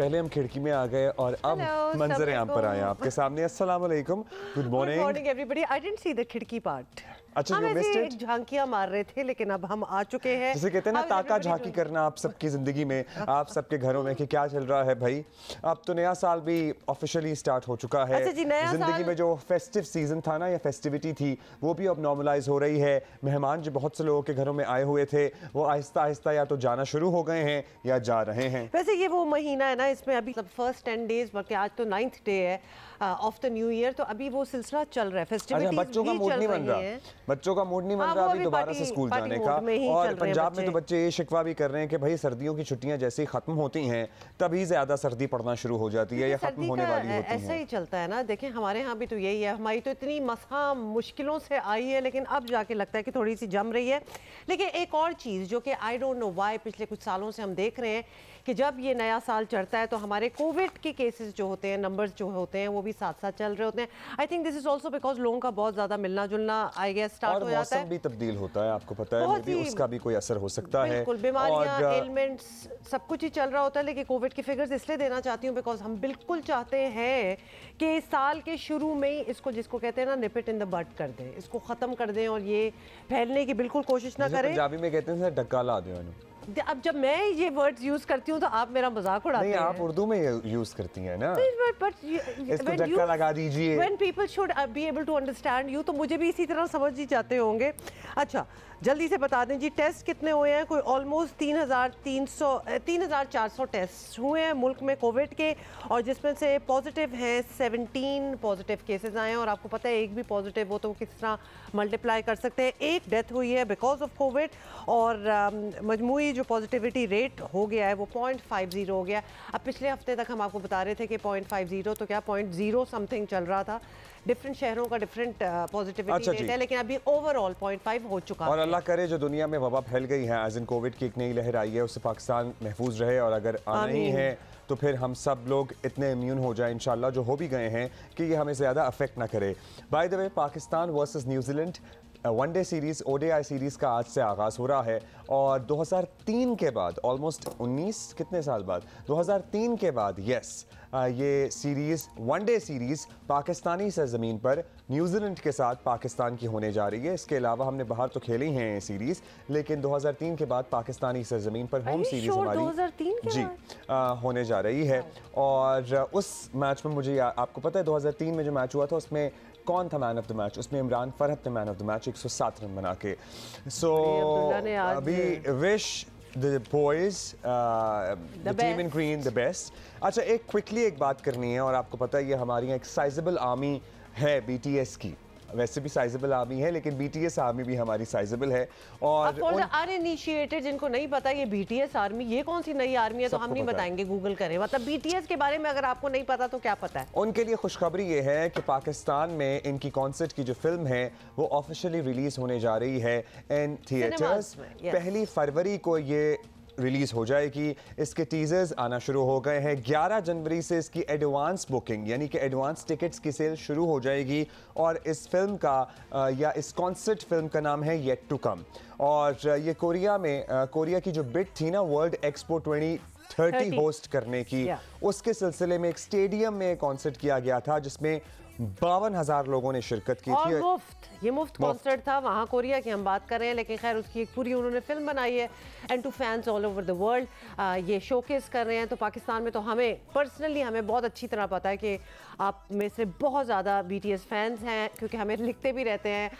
पहले हम खिड़की में आ गए और अब मंजर आम पर आए आपके सामने। अस्सलाम वालेकुम, good morning everybody. I didn't see the खिड़की पार्ट। अच्छा, हम ऐसे झांकियां मार रहे थे, लेकिन अब हम आ चुके हैं। जैसे कहते हैं ना, ताका झांकी करना आप सबकी जिंदगी में, आप सबके घरों में कि क्या चल रहा है भाई। अब तो नया साल भी ऑफिशियली स्टार्ट हो चुका है। अच्छा जी, नया जिंदगी में जो फेस्टिव सीजन था ना या फेस्टिविटी थी, वो भी अब नॉर्मलाइज हो रही है। मेहमान जो बहुत से लोगों के घरों में आए हुए थे, वो आहिस्ता आहिस्ता या तो जाना शुरू हो गए हैं या जा रहे हैं। वैसे ये वो महीना है ना, इसमें अभी फर्स्ट 10 डेज, बल्कि आज तो 9th डे है ऑफ द न्यू ईयर, तो अभी वो सिलसिला चल रहा है। फेस्टिविटीज बच्चों का मूड नहीं बन रहा, बच्चों का मूड नहीं बन रहा अभी दोबारा से स्कूल जाने का। और पंजाब में तो बच्चे ये शिकवा भी कर रहे हैं कि भाई सर्दियों की छुट्टियां जैसे ही खत्म होती हैं तभी ज्यादा सर्दी पड़ना शुरू हो जाती है या खत्म होने वाली होती है। ऐसा ही चलता है ना। देखें हमारे यहाँ भी तो यही है। हमारी तो इतनी मसा मुश्किलों से आई है, लेकिन अब जाके लगता है कि थोड़ी सी जम रही है। लेकिन एक और चीज़ जो कि आई डोंट नो व्हाई पिछले कुछ सालों से हम देख रहे हैं कि जब ये नया साल चढ़ता है तो हमारे कोविड के केसेस जो होते हैं, नंबर्स जो होते हैं, वो भी साथ साथ चल रहे होते हैं। I think this is also because लोगों का बहुत ज़्यादा मिलना जुलना आई गेस स्टार्ट हो जाता है। भी तब्दील होता है, आपको पता है, भी उसका भी कोई असर हो सकता है। बिल्कुल, बीमारियां, एलिमेंट्स, सब कुछ ही चल रहा होता है। लेकिन कोविड के फिगर्स इसलिए देना चाहती हूँ बिकॉज हम बिल्कुल चाहते हैं कि साल के शुरू में ही इसको, जिसको कहते हैं ना, निप इट इन द बड कर दें, इसको ख़त्म कर दें और ये फैलने की बिल्कुल कोशिश ना करें। पंजाबी में कहते हैं डक्का ला दें। अब जब मैं ये वर्ड्स यूज करती हूँ तो आप मेरा मजाक उड़ाते हैं। नहीं, आप उर्दू में यूज करती हैं ना। इसको धक्का लगा दीजिए। When people should be able to understand you, तो मुझे भी इसी तरह समझ ही जाते होंगे। अच्छा, जल्दी से बता दें जी, टेस्ट कितने हुए हैं? कोई ऑलमोस्ट 3,400 टेस्ट हुए हैं मुल्क में कोविड के, और जिसमें से पॉजिटिव हैं 17 पॉजिटिव केसेस आए हैं। और आपको पता है एक भी पॉजिटिव हो तो किस तरह मल्टीप्लाई कर सकते हैं। एक डेथ हुई है बिकॉज ऑफ कोविड, और मजमूई जो पॉजिटिविटी रेट हो गया है वो 0.50 हो गया। अब पिछले हफ्ते तक हम आपको बता रहे थे कि 0.50 तो क्या 0.0 समथिंग चल रहा था। डिफरेंट शहरों का डिफरेंट पॉजिटिविटी रेट है, लेकिन अभी ओवरऑल 0.5 हो चुका है। और अल्लाह करे जो दुनिया में वबा फैल गई है, एज इन कोविड की एक नई लहर आई है, उससे पाकिस्तान महफूज रहे। और अगर आना ही है तो फिर हम सब लोग इतने इम्यून हो जाए इंशाल्लाह, जो हो भी गए हैं, कि ये हमें ज़्यादा अफेक्ट ना करे। By the way, Pakistan versus New Zealand one day series, ODI series का आज से आगाज़ हो रहा है। और 2003 के बाद, ऑलमोस्ट 19 कितने साल बाद, 2003 के बाद ये सीरीज़, वनडे सीरीज़ पाकिस्तानी सरज़मीन पर न्यूजीलैंड के साथ पाकिस्तान की होने जा रही है। इसके अलावा हमने बाहर तो खेली हैं ये सीरीज़, लेकिन 2003 के बाद पाकिस्तानी सरज़मीन पर होम सीरीज़ हमारी 2003 जी होने जा रही है। और उस मैच में मुझे आपको पता है 2003 में जो मैच हुआ था उसमें कौन था मैन ऑफ द मैच? उसमें इमरान फरहत थे man of the match, 107 run बना के। सो अभी wish the boys, the team in green, the best. अच्छा, एक बात करनी है, और आपको पता है ये हमारी एक साइजेबल आर्मी है BTS की। वैसे भी साइजेबल आर्मी है, लेकिन BTS आर्मी भी हमारी साइजेबल है। और अनइनिशिएटेड जिनको नहीं पता ये BTS आर्मी ये कौन सी नई आर्मी है, तो हम नहीं बताएंगे, गूगल करें। मतलब BTS के बारे में अगर आपको नहीं पता तो क्या पता है। उनके लिए खुशखबरी ये है कि पाकिस्तान में इनकी कॉन्सर्ट की जो फिल्म है वो ऑफिशियली रिलीज होने जा रही है इन थिएटर्स। 1 फरवरी को ये रिलीज़ हो जाएगी। इसके टीजर्स आना शुरू हो गए हैं। 11 जनवरी से इसकी एडवांस बुकिंग, यानी कि एडवांस टिकट्स की सेल शुरू हो जाएगी। और इस फिल्म का या इस कॉन्सर्ट फिल्म का नाम है येट टू कम। और ये कोरिया की जो बिड थी ना, वर्ल्ड एक्सपो 2030 होस्ट करने की, उसके सिलसिले में एक स्टेडियम में कॉन्सर्ट किया गया था जिसमें 52,000 लोगों ने शिरकत की थी। ये मुफ्त कॉन्सर्ट था। वहाँ कोरिया की हम बात कर रहे हैं, लेकिन खैर उसकी एक पूरी उन्होंने फिल्म बनाई है and to fans all over the world ये शोकेस कर रहे हैं। तो पाकिस्तान में तो हमें पर्सनली हमें बहुत अच्छी तरह पता है कि आप में से बहुत ज़्यादा BTS फैंस हैं, क्योंकि हमें लिखते भी रहते हैं,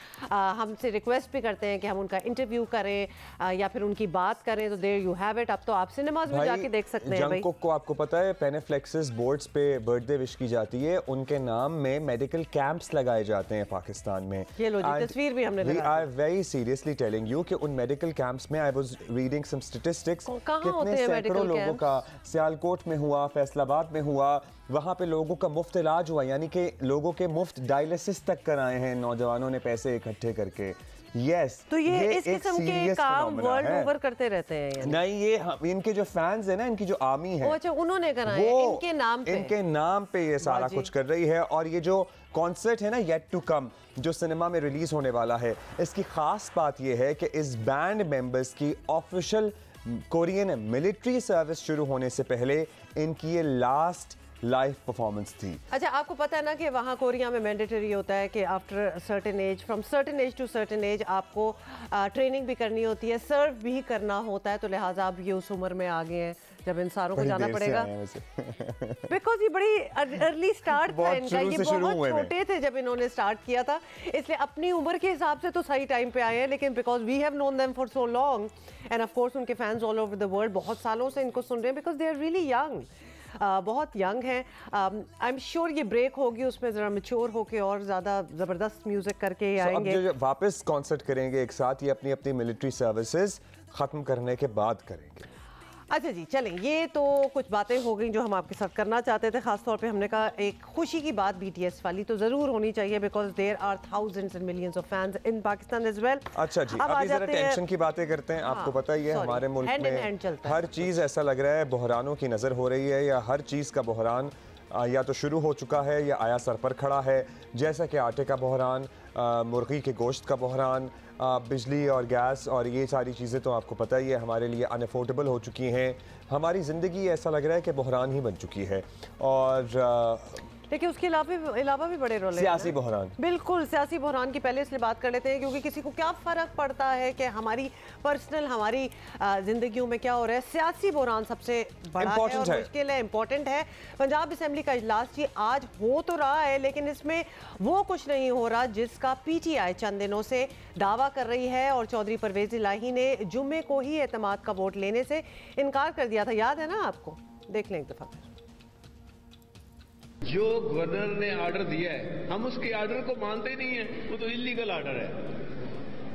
हमसे रिक्वेस्ट भी करते हैं कि हम उनका इंटरव्यू करें या फिर उनकी बात करें। तो देयर यू हैव इट। अब तो आप सिनेमाज में जाके देख सकते हैं। जंगकुक को आपको पता है पेनेफ्लेक्सिस बोर्ड्स पे बर्थडे विश की जाती है, उनके नाम में मेडिकल कैंप्स लगाए जाते हैं पाकिस्तान में। ये लो जी, तस्वीर भी हमने लगाई। We are very seriously telling you कि उन मेडिकल कैंप्स में I was reading some statistics, कितने सैकड़ों लोगों का सियालकोट में हुआ, फैसलाबाद में हुआ, वहाँ पे लोगों का मुफ्त इलाज हुआ, यानी कि लोगों के मुफ्त डायलिसिस तक कराए हैं नौजवानों ने पैसे इकट्ठे करके। तो ये इस किस्म के काम वर्ल्ड ओवर करते रहते हैं। नहीं, ये इनके जो फैंस है ना, इनकी जो आर्मी है, अच्छा उन्होंने कराए इनके नाम पे ये सारा कुछ कर रही है। और ये जो कॉन्सर्ट है ना, येट टू कम, जो सिनेमा में रिलीज होने वाला है, इसकी खास बात ये है कि इस बैंड मेंबर्स की ऑफिशियल कोरियन मिलिट्री सर्विस शुरू होने से पहले इनकी ये लास्ट लाइव परफॉर्मेंस थी। अच्छा, आपको पता है ना कि वहाँ कोरिया में मैंडेटरी होता है कि after certain age, from certain age to certain age आपको ट्रेनिंग भी करनी होती है, सर्व भी करना होता है, तो लिहाजा आप ये उस उम्र में आ गए हैं जब इंसानों को जाना पड़ेगा। बिकॉज ये बड़ी अर्ली स्टार्ट था इनका, ये बहुत छोटे थे जब इन्होंने स्टार्ट किया था, इसलिए अपनी उम्र के हिसाब से तो सही टाइम पे आए हैं, लेकिन because we have known them for so long and of course उनके fans all over the world बहुत सालों से इनको सुन रहे हैं because they are really young, बहुत यंग हैं। आई एम श्योर ये ब्रेक होगी, उसमें ज़रा मैच्योर होके और ज़्यादा ज़बरदस्त म्यूज़िक करके आएंगे। अब जो वापस कॉन्सर्ट करेंगे एक साथ, ये अपनी अपनी मिलिट्री सर्विसेज ख़त्म करने के बाद करेंगे। अच्छा जी, चलें, ये तो कुछ बातें हो गई जो हम आपके साथ करना चाहते थे। खास तौर पे हमने कहा एक खुशी की बात BTS वाली तो ज़रूर होनी चाहिए because there are thousands and millions of fans in Pakistan as well. अच्छा जी, अभी जरा टेंशन की बातें करते हैं। आपको पता ही है हमारे मुल्क में हर चीज़ ऐसा लग रहा है बहरानों की नज़र हो रही है, या हर चीज़ का बहरान या तो शुरू हो चुका है या आया सर पर खड़ा है, जैसा कि आटे का बहरान, मुर्गी के गोश्त का बहरान, बिजली और गैस, और ये सारी चीज़ें तो आपको पता ही है हमारे लिए अनअफोर्डेबल हो चुकी हैं। हमारी ज़िंदगी ऐसा लग रहा है कि बहरान ही बन चुकी है। और देखिए उसके अलावा भी बड़े रोल, सियासी बहरान, बिल्कुल सियासी बहरान की पहले इसलिए बात कर लेते हैं क्योंकि किसी को क्या फ़र्क पड़ता है कि हमारी पर्सनल हमारी ज़िंदगियों में क्या हो रहा है। सियासी बहरान सबसे बड़ा है और मुश्किल है, इम्पॉर्टेंट है। पंजाब असम्बली का इजलास जी आज हो तो रहा है, लेकिन इसमें वो कुछ नहीं हो रहा जिसका PTI चंद दिनों से दावा कर रही है, और चौधरी परवेज़ इलाही ने जुम्मे को ही एतमाद का वोट लेने से इनकार कर दिया था। याद है ना आपको? देख लें एक दफ़ा। जो गवर्नर ने ऑर्डर दिया है हम उसके ऑर्डर को मानते ही नहीं है, वो तो इलीगल ऑर्डर है।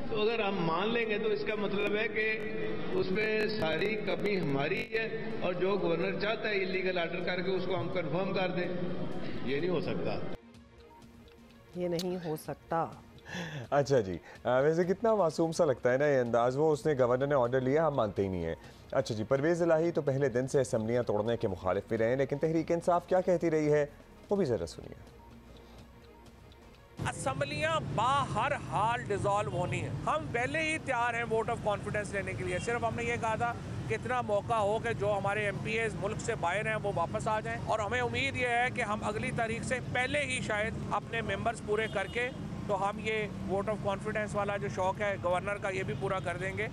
तो अगर हम मान लेंगे तो इसका मतलब है कि उसमें सारी कमी हमारी है, और जो गवर्नर चाहता है इलीगल ऑर्डर करके उसको हम कंफर्म कर दें। ये नहीं हो सकता, ये नहीं हो सकता। अच्छा जी, वैसे कितना मासूम सा लगता है ना ये अंदाज। वो उसने गवर्नर ने ऑर्डर लिया, हम मानते ही नहीं है। अच्छा जी, परवेज़ इलाही तो पहले दिन से असम्बलियाँ तोड़ने के मुखालिफ भी रहे, लेकिन तहरीक इंसाफ क्या कहती रही है वो भी ज़रा सुनिए। असम्बलियाँ बाहर हाल डिसॉल्व होनी है, हम पहले ही तैयार हैं वोट ऑफ कॉन्फिडेंस लेने के लिए। सिर्फ हमने ये कहा था कितना मौका हो कि जो हमारे MPAs मुल्क से बाहर हैं वो वापस आ जाएं, और हमें उम्मीद ये है कि हम अगली तारीख से पहले ही शायद अपने मेंबर्स पूरे करके तो हम ये वोट ऑफ कॉन्फिडेंस वाला जो शौक है गवर्नर का ये भी पूरा कर देंगे।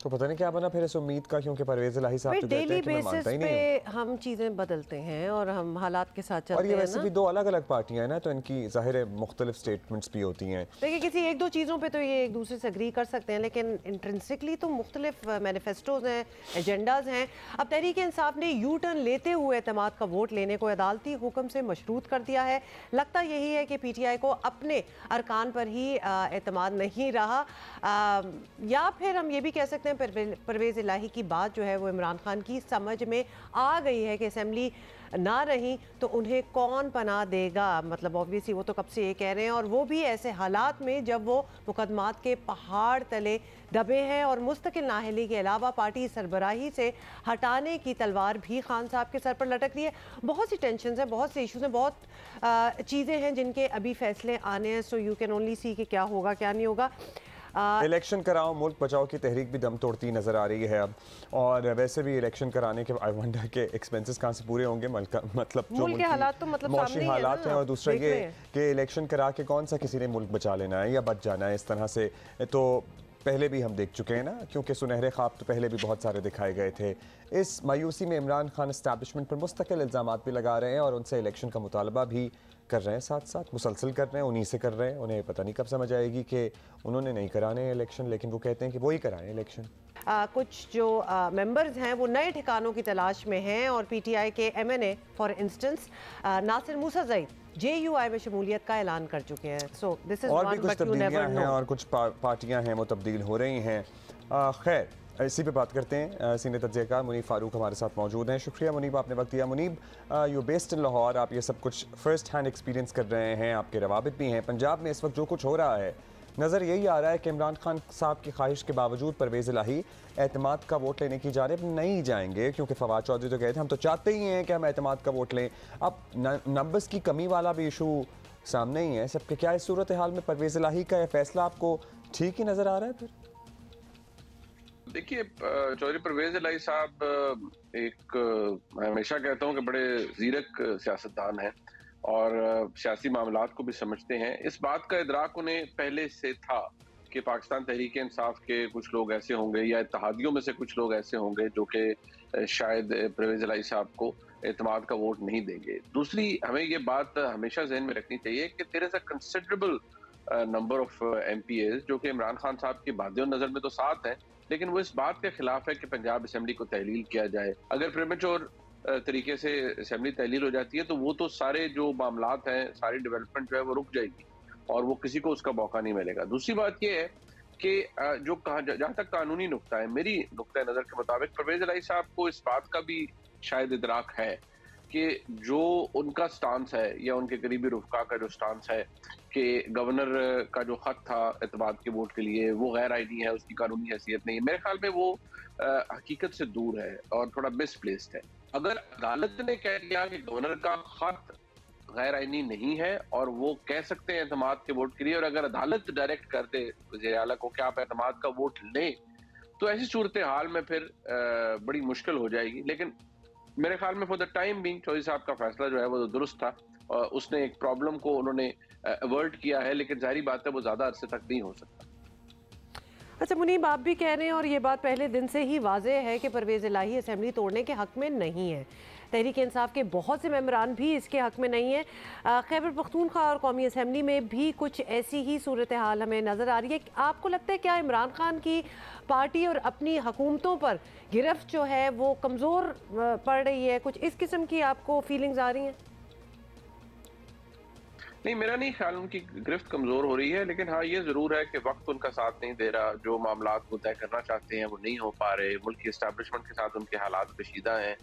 तो पता नहीं क्या बना फिर इस उम्मीद का, क्योंकि परवेज़ इलाही साहब तो डेली बेसिस पे हम चीज़ें बदलते हैं और हम हालात के साथ चलते हैं। और ये वैसे भी दो अलग अलग पार्टियां हैं ना, तो इनकी ज़ाहिर है मुख्तलिफ स्टेटमेंट्स भी होती हैं। देखिए किसी एक दो चीज़ों पे तो ये एक दूसरे से एग्री कर सकते हैं, लेकिन इंट्रिंसिकली तो मुख्तलिफ मैनिफेस्टोज हैं, एजेंडाज हैं। अब तहरीक इंसाफ ने यू टर्न लेते हुए एतमाद का वोट लेने को अदालती हुक्म से मशरूत कर दिया है। लगता यही है कि PTI को अपने अरकान पर ही एतमाद नहीं रहा, या फिर हम ये भी कह सकते हैं परवेज़ इलाही की बात जो है वो इमरान खान की समझ में आ गई है कि असेंबली ना रही तो उन्हें कौन पनाह देगा। मतलब ऑब्वियसली वो तो कब से ये कह रहे हैं, और वो भी ऐसे हालात में जब वो मुकदमात के पहाड़ तले दबे हैं और मुस्तकिल नाहली के अलावा पार्टी सरबराही से हटाने की तलवार भी खान साहब के सर पर लटक रही है। बहुत सी टेंशन हैं, बहुत से इशूज़ हैं, बहुत चीज़ें हैं जिनके अभी फैसले आने हैं। सो यू कैन ओनली सी कि क्या होगा क्या नहीं होगा। इलेक्शन कराओ मुल्क बचाओ की तहरीक भी दम तोड़ती नज़र आ रही है अब, और वैसे भी इलेक्शन कराने के आई वंडर के एक्सपेंसेस कहाँ से पूरे होंगे। मतलब जो मुल्क के हालात तो मतलब मौसमी हालात हैं, और दूसरा ये कि इलेक्शन करा के कौन सा किसी ने मुल्क बचा लेना है या बच जाना है इस तरह से, तो पहले भी हम देख चुके हैं ना, क्योंकि सुनहरे ख्वाब तो पहले भी बहुत सारे दिखाए गए थे। इस मायूसी में इमरान खान एस्टैब्लिशमेंट पर मुस्तकिल इल्ज़ामात भी लगा रहे हैं और उनसे इलेक्शन का मुतालबा भी कर रहे हैं, साथ साथ मुसलसल कर रहे हैं, उन्हीं से कर रहे हैं। उन्हें पता नहीं कब समझ आएगी कि उन्होंने नहीं कराने इलेक्शन, लेकिन वो कहते हैं कि वो ही कराएं इलेक्शन। कुछ जो मेंबर्स हैं वो नए ठिकानों की तलाश में हैं, और PTI के MNA for instance Nasir Musazai JUI में शमूलियत का ऐलान कर चुके हैं। सो दिस इज और भी कुछ तब्दीलियां हैं और कुछ पार्टियां हैं वो तब्दील हो रही हैं। खैर इसी पे बात करते हैं। सीनियर तज्ज़ियाकार मुनीब फारूक हमारे साथ मौजूद हैं। शुक्रिया मुनीब, आपने वक्त दिया। Munib, you based in Lahore, आप ये सब कुछ फर्स्ट हैंड एक्सपीरियंस कर रहे हैं, आपके रवाबित भी हैं। पंजाब में इस वक्त जो कुछ हो रहा है, नज़र यही आ रहा है कि इमरान खान साहब की ख्वाहिश के बावजूद परवेज़ इलाही एतमाद का वोट लेने की जानिब नहीं जाएंगे, क्योंकि फवाद चौधरी तो कहते हैं हम तो चाहते ही हैं कि हम एतमाद का वोट लें। अब नंबर्स की कमी वाला भी इशू सामने ही है सबके। क्या इस सूरत हाल में परवेज़ इलाही का यह फैसला आपको ठीक ही नज़र आ रहा है? फिर देखिए, चौधरी परवेज इलाही साहब मैं हमेशा कहता हूं कि बड़े जीरक सियासतदान हैं और सियासी मामलात को भी समझते हैं। इस बात का इदराक उन्हें पहले से था कि पाकिस्तान तहरीक इंसाफ के कुछ लोग ऐसे होंगे या इत्तेहादियों में से कुछ लोग ऐसे होंगे जो कि शायद परवेज इलाही साहब को एतमाद का वोट नहीं देंगे। दूसरी, हमें ये बात हमेशा जहन में रखनी चाहिए कि there is a considerable number of MPAs जो कि इमरान खान साहब की बादियों नजर में तो साथ हैं, लेकिन वो इस बात के खिलाफ है कि पंजाब असेंबली को तहलील किया जाए। अगर प्रीमेच्योर तरीके से असेंबली तहलील हो जाती है तो वो तो सारे जो मामलात हैं, सारी डेवलपमेंट जो है वो रुक जाएगी और वो किसी को उसका मौका नहीं मिलेगा। दूसरी बात ये है कि जो जहां तक कानूनी नुक्ता है, मेरी नुक्ता नजर के मुताबिक परवेज इलाही साहब को इस बात का भी शायद इदराक है कि जो उनका स्टांस है या उनके करीबी रुफका का जो स्टांस है कि गवर्नर का जो खत था एतमाद के वोट के लिए वो गैर आईनी है, उसकी कानूनी हैसियत नहीं है। मेरे ख्याल में वो हकीकत से दूर है और थोड़ा मिसप्लेस्ड है। अगर अदालत ने कह दिया कि गवर्नर का खत गैर आईनी नहीं है और वो कह सकते हैं एतमाद के वोट के लिए, और अगर अदालत डायरेक्ट कर दे वज़ीर आला को कि आप एतमाद का वोट लें, तो ऐसी सूरत हाल में फिर बड़ी मुश्किल हो जाएगी। लेकिन मेरे ख्याल में for the time being Chaudhry साहब का फैसला जो है वो दुरुस्त था और उसने एक प्रॉब्लम को उन्होंने अवॉइड किया है, लेकिन जाहिर बात है वो ज्यादा अरसे तक नहीं हो सकता। अच्छा मुनीब, आप भी कह रहे हैं और ये बात पहले दिन से ही वाज़ेह है कि परवेज इलाही असेंबली तोड़ने के हक में नहीं है। तहरीक इंसाफ के बहुत से मेंबरान भी इसके हक में नहीं है। खैबर पख्तूनख्वा और कौमी असेंबली में भी कुछ ऐसी ही सूरत हाल हमें नज़र आ रही है। आपको लगता है क्या इमरान खान की पार्टी और अपनी हुकूमतों पर गिरफ्त जो है वो कमज़ोर पड़ रही है? कुछ इस किस्म की आपको फीलिंग्स आ रही हैं? नहीं, मेरा नहीं ख्याल उनकी गिरफ्त कमजोर हो रही है, लेकिन हाँ ये जरूर है कि वक्त उनका साथ नहीं दे रहा। जो मामलात को तय करना चाहते हैं वो नहीं हो पा रहे। मुल्क की एस्टैब्लिशमेंट के साथ उनके हालात कशीदा हैं।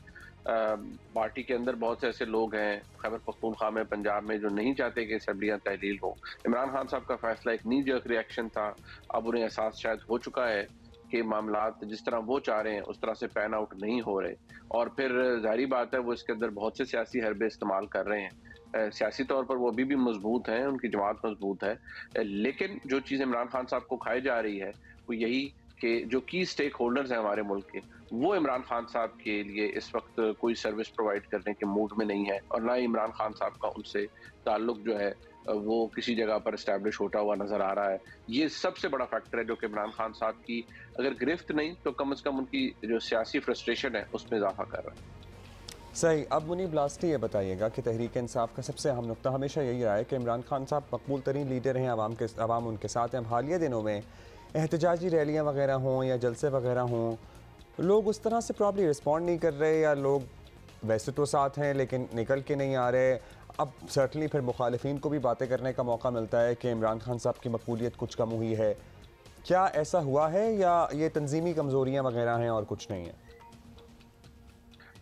पार्टी के अंदर बहुत से ऐसे लोग हैं खैबर पख्तूनख्वा में, पंजाब में, जो नहीं चाहते कि असेंबलियां तहलील हो। इमरान खान साहब का फैसला एक नी जर्क रिएक्शन था। अब उन्हें एहसास शायद हो चुका है कि मामलात जिस तरह वो चाह रहे हैं उस तरह से पैन आउट नहीं हो रहे, और फिर जाहिर बात है वो इसके अंदर बहुत से सियासी हरबे इस्तेमाल कर रहे हैं। सियासी तौर पर वो अभी भी मजबूत हैं, उनकी जमात मजबूत है, लेकिन जो चीज़ इमरान खान साहब को खाई जा रही है वो यही कि जो की स्टेक होल्डर्स हैं हमारे मुल्क के, वो इमरान खान साहब के लिए इस वक्त कोई सर्विस प्रोवाइड करने के मूड में नहीं है, और ना ही इमरान खान साहब का उनसे ताल्लुक जो है वो किसी जगह पर इस्टेब्लिश होता हुआ नजर आ रहा है। ये सबसे बड़ा फैक्टर है जो कि इमरान खान साहब की अगर गिरफ्त नहीं तो कम से कम उनकी जो सियासी फ्रस्ट्रेशन है उसमें इजाफा कर रहा है। सही। अब मुनीब लास्ट ये बताइएगा कि तहरीक इंसाफ का सबसे अहम नुकता हमेशा यही रहा है कि इमरान खान साहब मकबूल तरीन लीडर हैं, आवाम उनके साथ हैं। हालिया दिनों में एहतजाजी रैलियाँ वगैरह हों या जलसे वगैरह हों, लोग उस तरह से प्रॉब्ली रिस्पॉन्ड नहीं कर रहे, या लोग वैसे तो साथ हैं लेकिन निकल के नहीं आ रहे। अब सर्टनली फिर मुखालिफिन को भी बातें करने का मौका मिलता है कि इमरान खान साहब की मकबूलियत कुछ कम हुई है। क्या ऐसा हुआ है या ये तंजीमी कमज़ोरियाँ वगैरह हैं और कुछ नहीं है?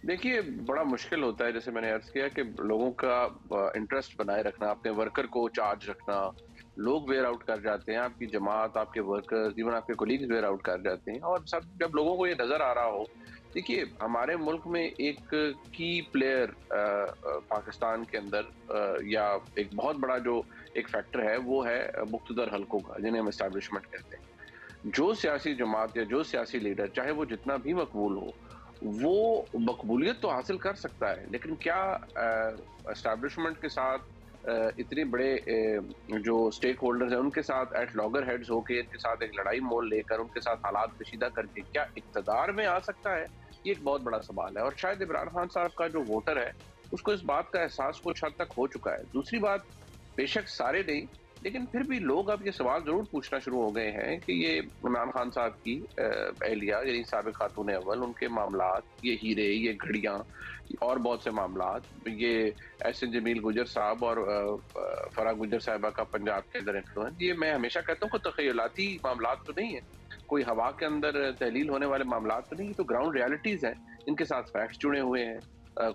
देखिए, बड़ा मुश्किल होता है, जैसे मैंने अर्ज किया, कि लोगों का इंटरेस्ट बनाए रखना, अपने वर्कर को चार्ज रखना। लोग वेयर आउट कर जाते हैं, आपकी जमात, आपके वर्कर्स, इवन आपके कोलीग्स वेयर आउट कर जाते हैं, और सब जब लोगों को ये नजर आ रहा हो। देखिए, हमारे मुल्क में एक की प्लेयर पाकिस्तान के अंदर या एक बहुत बड़ा जो एक फैक्टर है वो है मुख्तदर हलकों का, जिन्हें हम एस्टैब्लिशमेंट कहते हैं। जो सियासी जमात या जो सियासी लीडर, चाहे वो जितना भी मकबूल हो, वो मकबूलियत तो हासिल कर सकता है, लेकिन क्या एस्टैब्लिशमेंट के साथ इतने बड़े जो स्टेक होल्डर्स हैं उनके साथ एट लॉगर हेड्स होकर, इनके साथ एक लड़ाई मोल लेकर, उनके साथ हालात कशीदा करके क्या इक़्तिदार में आ सकता है? ये एक बहुत बड़ा सवाल है, और शायद इमरान खान साहब का जो वोटर है उसको इस बात का एहसास कुछ हद तक हो चुका है। दूसरी बात, बेशक सारे नहीं, लेकिन फिर भी लोग अब ये सवाल जरूर पूछना शुरू हो गए हैं कि ये इमरान खान साहब की अहलिया यानी साबिक़ खातून अव्वल, उनके मामलात, ये हीरे, ये घड़ियाँ और बहुत से मामलात, ये एहसन जमील गुजर साहब और फराह गुजर साहिबा का पंजाब के अंदर इन्फ्लुएंस, ये मैं हमेशा कहता हूँ कि तख़य्युलाती मामलात तो नहीं है, कोई हवा के अंदर तहलील होने वाले मामलात तो नहीं, तो ग्राउंड रियलिटीज़ हैं, इनके साथ फैक्ट्स जुड़े हुए हैं,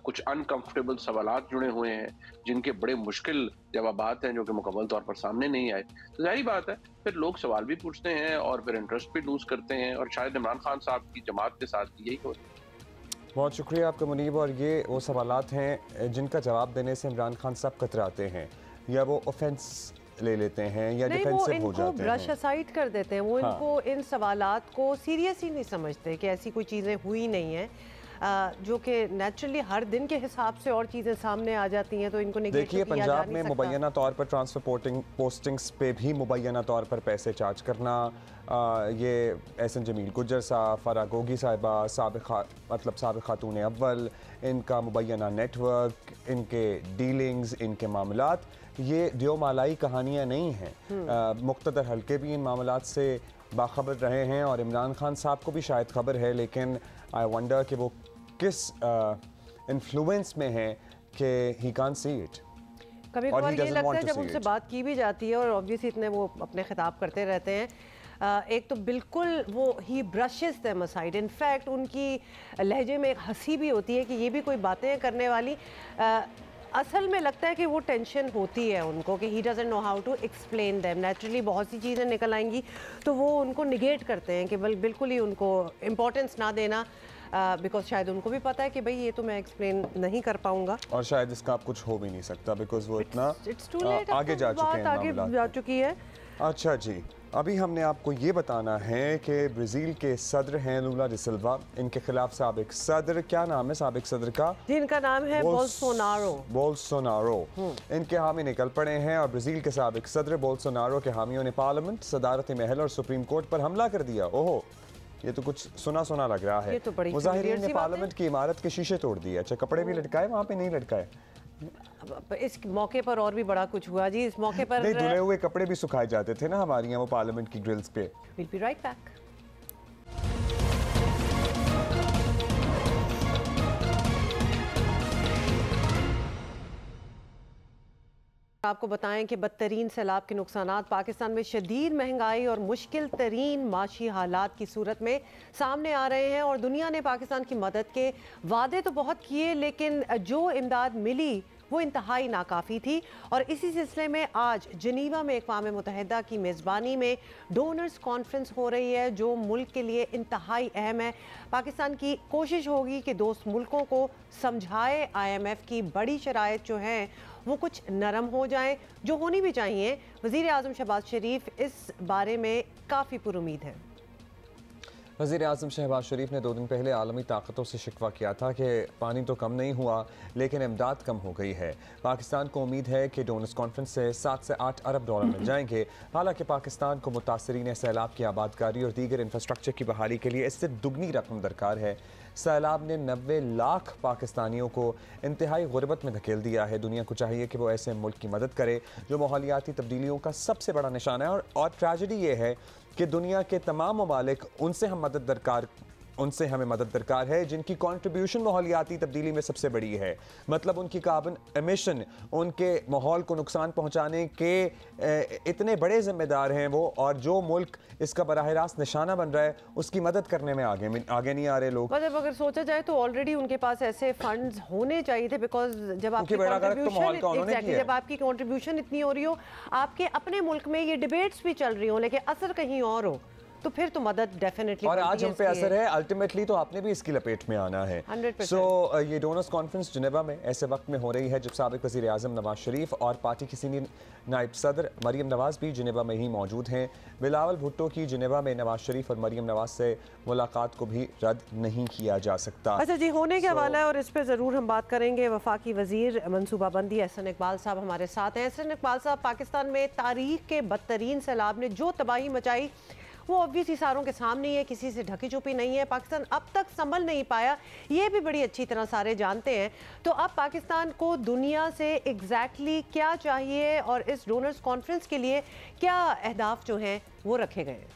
कुछ अनकंफर्टेबल सवालात जुड़े हुए हैं, जिनके बड़े मुश्किल जवाबात हैं जो कि मुकम्मल तौर पर सामने नहीं आए। तो जाहिर बात है फिर लोग सवाल भी पूछते हैं और फिर इंटरेस्ट भी लूज करते हैं, और शायद इमरान खान साहब की जमात के साथ यही हो रहा है। बहुत शुक्रिया आपका मुनीब। और ये वो सवालात हैं जिनका जवाब देने से इमरान खान साहब कतराते हैं, या वो ऑफेंस ले लेते हैं या डिफेंसिव हो जाते हैं, ब्रश असाइड कर देते हैं, वो इनको इन सवालात को सीरियस ही नहीं समझते कि ऐसी कोई चीज़ें हुई नहीं हैं, जो कि नेचुरली हर दिन के हिसाब से और चीज़ें सामने आ जाती हैं, तो इनको देखिए पंजाब में मुबैना तौर पर ट्रांसफर पोस्टिंग्स पे भी मुबैना तौर पर पैसे चार्ज करना, ये एहसन जमील गुज्जर साहब, फरा गोगी साहिबा, साबिक़ खातून अव्वल, इनका मुबैना नेटवर्क, इनके डीलिंग्स, इनके मामलात, ये दियोमालाई कहानियाँ नहीं हैं। मुख्तदर हल्के भी इन मामलात से बाखबर रहे हैं और इमरान खान साहब को भी शायद खबर है, लेकिन आई वंडर कि वो किस इन्फ्लुएंस में है कि ही कांट सी इट। कभी कभार ये लगता है जब उनसे बात की भी जाती है और ऑब्वियसली इतने वो अपने खिताब करते रहते हैं, एक तो बिल्कुल वो ही ब्रशेस देम असाइड, इनफैक्ट उनकी लहजे में एक हंसी भी होती है कि ये भी कोई बातें करने वाली, असल में लगता है कि वो टेंशन होती है उनको कि he doesn't know how to explain them. Naturally बहुत सी चीज़ें निकल आएंगी तो वो उनको निगेट करते हैं कि बिल्कुल ही उनको इम्पोर्टेंस ना देना, बिकॉज शायद उनको भी पता है कि भाई ये तो मैं एक्सप्लेन नहीं कर पाऊंगा और शायद इसका आप कुछ हो भी नहीं सकता बिकॉज वो इतना आगे जा चुके हैं, आगे जा चुकी है। अच्छा जी, अभी हमने आपको ये बताना है कि ब्राज़ील के सदर हैं लूला डी सिल्वा, इनके खिलाफ साबिक सदर, क्या नाम है साबिक सदर का? जिनका नाम है बोल्सोनारो, इनके हामी निकल पड़े हैं और ब्राज़ील के साबिक सदर बोल्सोनारो के हामियों ने पार्लियामेंट, सदारती महल और सुप्रीम कोर्ट पर हमला कर दिया। ओहो, ये तो कुछ सुना सुना लग रहा है। मुजाहिरीन ने पार्लियामेंट की इमारत के शीशे तोड़ दिए। अच्छा, कपड़े भी लटकाए, वहाँ पे नहीं लटकाए। इस मौके पर और भी बड़ा कुछ हुआ जी। इस मौके पर नहीं, धुले हुए कपड़े भी सुखाए जाते थे ना हमारी यहाँ वो पार्लियामेंट की ग्रिल्स पे। We'll be right back. आपको बताएं कि बदतरीन सैलाब के नुकसानात पाकिस्तान में शदीद महंगाई और मुश्किल तरीन माशी हालात की सूरत में सामने आ रहे हैं और दुनिया ने पाकिस्तान की मदद के वादे तो बहुत किए, लेकिन जो इमदाद मिली वो इंतहाई नाकाफ़ी थी। और इसी सिलसिले में आज जनीवा में अक़वाम मुत्तहिदा की मेज़बानी में डोनर्स कॉन्फ्रेंस हो रही है, जो मुल्क के लिए इंतहाई अहम है। पाकिस्तान की कोशिश होगी कि दोस्त मुल्कों को समझाए IMF की बड़ी शराइत जो हैं वो कुछ नरम हो जाएं, जो होनी भी चाहिए। वज़ीर आज़म शहबाज शरीफ इस बारे में काफ़ी पुरुमीद हैं। वज़ीर आज़म शहबाज शरीफ ने 2 दिन पहले आलमी ताकतों से शिकवा किया था कि पानी तो कम नहीं हुआ लेकिन इमदाद कम हो गई है। पाकिस्तान को उम्मीद है कि डोनर्स कॉन्फ्रेंस से 7 से 8 अरब डॉलर मिल जाएंगे। हालांकि पाकिस्तान को मुतासरीन सैलाब की आबादकारी और दीगर इंफ्रास्ट्रक्चर की बहाली के लिए इससे दुगनी रकम दरकार है। सैलाब ने 90 लाख पाकिस्तानियों को इंतहाई गुर्बत में धकेल दिया है। दुनिया को चाहिए कि वो ऐसे मुल्क की मदद करे जो माहौलियाती तब्दीलियों का सबसे बड़ा निशान है। और ट्रेजेडी ये है कि दुनिया के तमाम ममालिक उनसे हमें मदद दरकार है जिनकी कंट्रीब्यूशन माहौलियाती तब्दीली में सबसे बड़ी है। मतलब उनकी कार्बन एमिशन, उनके माहौल को नुकसान पहुंचाने के इतने बड़े जिम्मेदार हैं वो, और जो मुल्क इसका बराह रास्त निशाना बन रहा है उसकी मदद करने में आगे नहीं आ रहे लोग। मतलब अगर सोचा जाए तो ऑलरेडी उनके पास ऐसे फंड्स होने चाहिए थे, बिकॉज जब आपकी कंट्रीब्यूशन इतनी हो रही हो, आपके अपने मुल्क में ये डिबेट्स भी चल रही हो लेकिन असर कहीं और हो, तो फिर तो मदद डेफिनेटली। और आज हम पे असर है, अल्टीमेटली तो आपने भी इसकी लपेट में आना है। 100%। ये डोनर्स कॉन्फ्रेंस जिनेवा में ऐसे वक्त में हो रही है जब साबिक वज़ीर आज़म नवाज शरीफ और पार्टी की सीनियर नायब सदर मरियम नवाज भी जिनेवा में ही मौजूद हैं। बिलावल भुट्टो की जिनेवा में नवाज शरीफ और मरियम नवाज से मुलाकात को भी रद्द नहीं किया जा सकता। अच्छा जी, होने के हवाला है और इस पर ज़रूर हम बात करेंगे। वफाकी वज़ीर मनसूबाबंदी एहसन इकबाल साहब हमारे साथ हैं। एहसन इकबाल साहब, पाकिस्तान में तारीख के बदतरीन सैलाब ने जो तबाही मचाई वो ऑब्वियसली सारों के सामने ही है, किसी से ढकी छुपी नहीं है। पाकिस्तान अब तक संभल नहीं पाया, ये भी बड़ी अच्छी तरह सारे जानते हैं। तो अब पाकिस्तान को दुनिया से एग्जैक्टली क्या चाहिए और इस डोनर्स कॉन्फ्रेंस के लिए क्या अहदाफ जो हैं वो रखे गए हैं?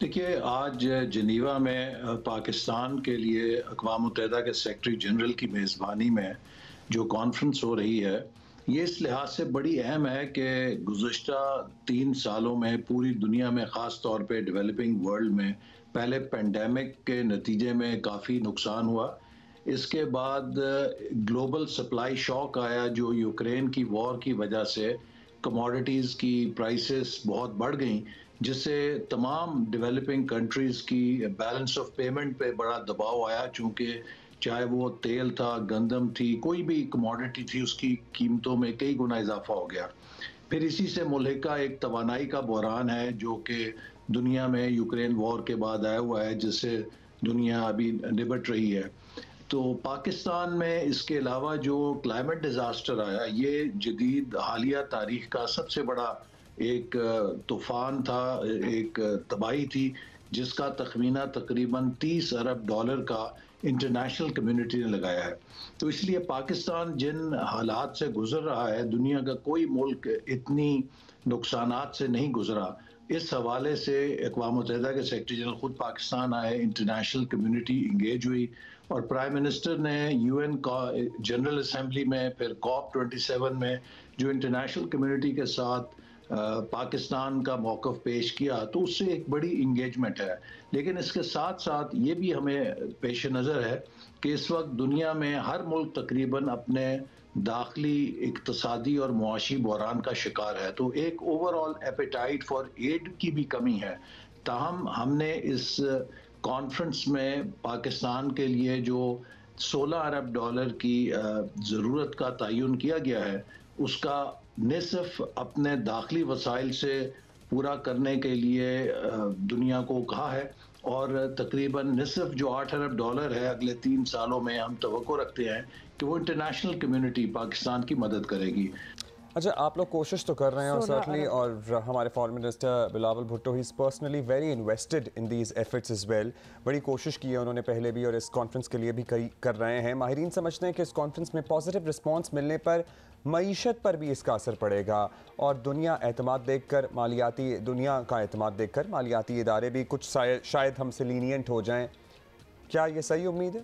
देखिए, आज जिनीवा में पाकिस्तान के लिए अक़वाम मुत्तहिदा के सेक्रेटरी जनरल की मेज़बानी में जो कॉन्फ्रेंस हो रही है, ये इस लिहाज से बड़ी अहम है कि गुज़श्ता 3 सालों में पूरी दुनिया में, ख़ास तौर पे डेवलपिंग वर्ल्ड में, पहले पेंडेमिक के नतीजे में काफ़ी नुकसान हुआ। इसके बाद ग्लोबल सप्लाई शॉक आया जो यूक्रेन की वॉर की वजह से कमोडिटीज़ की प्राइसेस बहुत बढ़ गई, जिससे तमाम डेवलपिंग कंट्रीज़ की बैलेंस ऑफ पेमेंट पे बड़ा दबाव आया। चूँकि चाहे वो तेल था, गंदम थी, कोई भी कमोडिटी थी, उसकी कीमतों में कई गुना इजाफा हो गया। फिर इसी से मुल्हिका एक तवानाई का बहरान है जो कि दुनिया में यूक्रेन वॉर के बाद आया हुआ है, जिससे दुनिया अभी निपट रही है। तो पाकिस्तान में इसके अलावा जो क्लाइमेट डिज़ास्टर आया, ये जदीद हालिया तारीख का सबसे बड़ा एक तूफान था, एक तबाही थी, जिसका तखमीना तकरीबन $30 अरब का इंटरनेशनल कम्युनिटी ने लगाया है। तो इसलिए पाकिस्तान जिन हालात से गुजर रहा है, दुनिया का कोई मुल्क इतनी नुकसानात से नहीं गुजरा। इस हवाले से अक़वाम मुत्तहिदा के सेक्रेटरी जनरल खुद पाकिस्तान आए, इंटरनेशनल कम्युनिटी इंगेज हुई और प्राइम मिनिस्टर ने UN जनरल असेंबली में, फिर COP27 में जो इंटरनेशनल कम्युनिटी के साथ पाकिस्तान का मौक़िफ़ पेश किया, तो उससे एक बड़ी इंगेजमेंट है। लेकिन इसके साथ साथ ये भी हमें पेश नज़र है कि इस वक्त दुनिया में हर मुल्क तकरीबन अपने दाखिली इक़्तिसादी और मुआशी बहरान का शिकार है। तो एक ओवरऑल एपेटाइट फॉर एड की भी कमी है। ताहम हमने इस कॉन्फ्रेंस में पाकिस्तान के लिए जो $16 अरब की ज़रूरत का तयन किया गया है, उसका निसफ अपने दाखिली वसाइल से पूरा करने के लिए दुनिया को कहा है और तकरीबन निसफ जो $8 अरब है अगले 3 सालों में हम तवक्को रखते हैं कि वो इंटरनेशनल कम्युनिटी पाकिस्तान की मदद करेगी। अच्छा, आप लोग कोशिश तो कर रहे हैं और सर्टनली, और हमारे foreign minister Bilawal Bhutto he is personally very invested in these efforts as well. बड़ी कोशिश की है उन्होंने पहले भी और इस कॉन्फ्रेंस के लिए भी कर रहे हैं। माहिरीन समझते हैं कि इस कॉन्फ्रेंस में पॉजिटिव रिस्पॉन्स मिलने पर मईशत पर भी इसका असर पड़ेगा और दुनिया का एतमाद देखकर मालियाती इदारे भी कुछ शायद हमसे लीनियंट हो जाएँ। क्या ये सही उम्मीद है?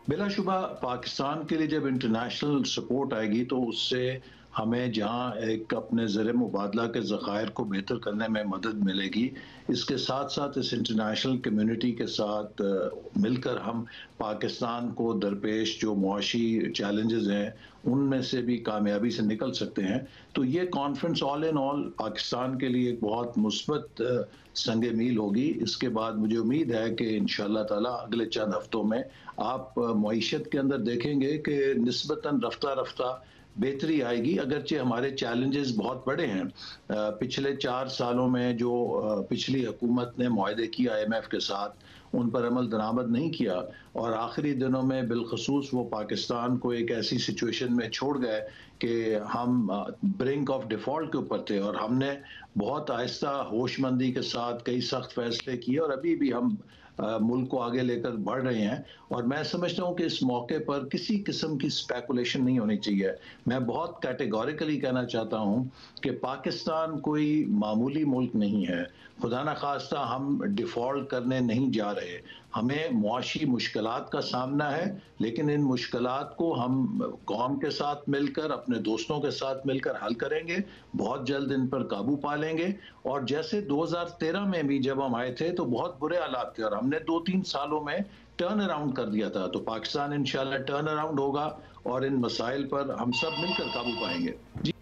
बिलाशुबा पाकिस्तान के लिए जब इंटरनेशनल सपोर्ट आएगी तो उससे हमें जहां एक अपने ज़र मुबादला के ज़खायर को बेहतर करने में मदद मिलेगी, इसके साथ साथ इस इंटरनेशनल कम्युनिटी के साथ मिलकर हम पाकिस्तान को दरपेश जो मुआशी चैलेंजेस हैं उनमें से भी कामयाबी से निकल सकते हैं। तो ये conference all in all Pakistan के लिए एक बहुत मुस्बत संगे मील होगी। इसके बाद मुझे उम्मीद है कि इंशाअल्लाह ताला अगले चंद हफ्तों में आप मईशत के अंदर देखेंगे कि निस्बतन रफ्ता रफ्ता बेहतरी आएगी, अगरचे हमारे चैलेंजेस बहुत बड़े हैं। पिछले 4 सालों में जो पिछली हुकूमत ने मुआहदे किया IMF के साथ, उन पर अमल दरामद नहीं किया और आखिरी दिनों में बिलखसूस वो पाकिस्तान को एक ऐसी सिचुएशन में छोड़ गए कि हम ब्रिंक ऑफ डिफ़ॉल्ट के ऊपर थे और हमने बहुत आहिस्ता होशमंदी के साथ कई सख्त फैसले किए और अभी भी हम मुल्क को आगे लेकर बढ़ रहे हैं। और मैं समझता हूँ कि इस मौके पर किसी किस्म की स्पेकुलेशन नहीं होनी चाहिए। मैं बहुत कैटेगोरिकली कहना चाहता हूँ कि पाकिस्तान कोई मामूली मुल्क नहीं है। खुदा न खास्ता हम डिफ़ॉल्ट करने नहीं जा रहे। हमें मुआशी मुश्किलात का सामना है, लेकिन इन मुश्किलात को हम कौम के साथ मिलकर, अपने दोस्तों के साथ मिलकर हल करेंगे। बहुत जल्द इन पर काबू पा लेंगे। और जैसे 2013 में भी जब हम आए थे तो बहुत बुरे हालात थे और हमने 2-3 सालों में टर्न अराउंड कर दिया था। तो पाकिस्तान इंशाल्लाह टर्न अराउंड होगा और इन मसाइल पर हम सब मिलकर काबू पाएंगे। जी,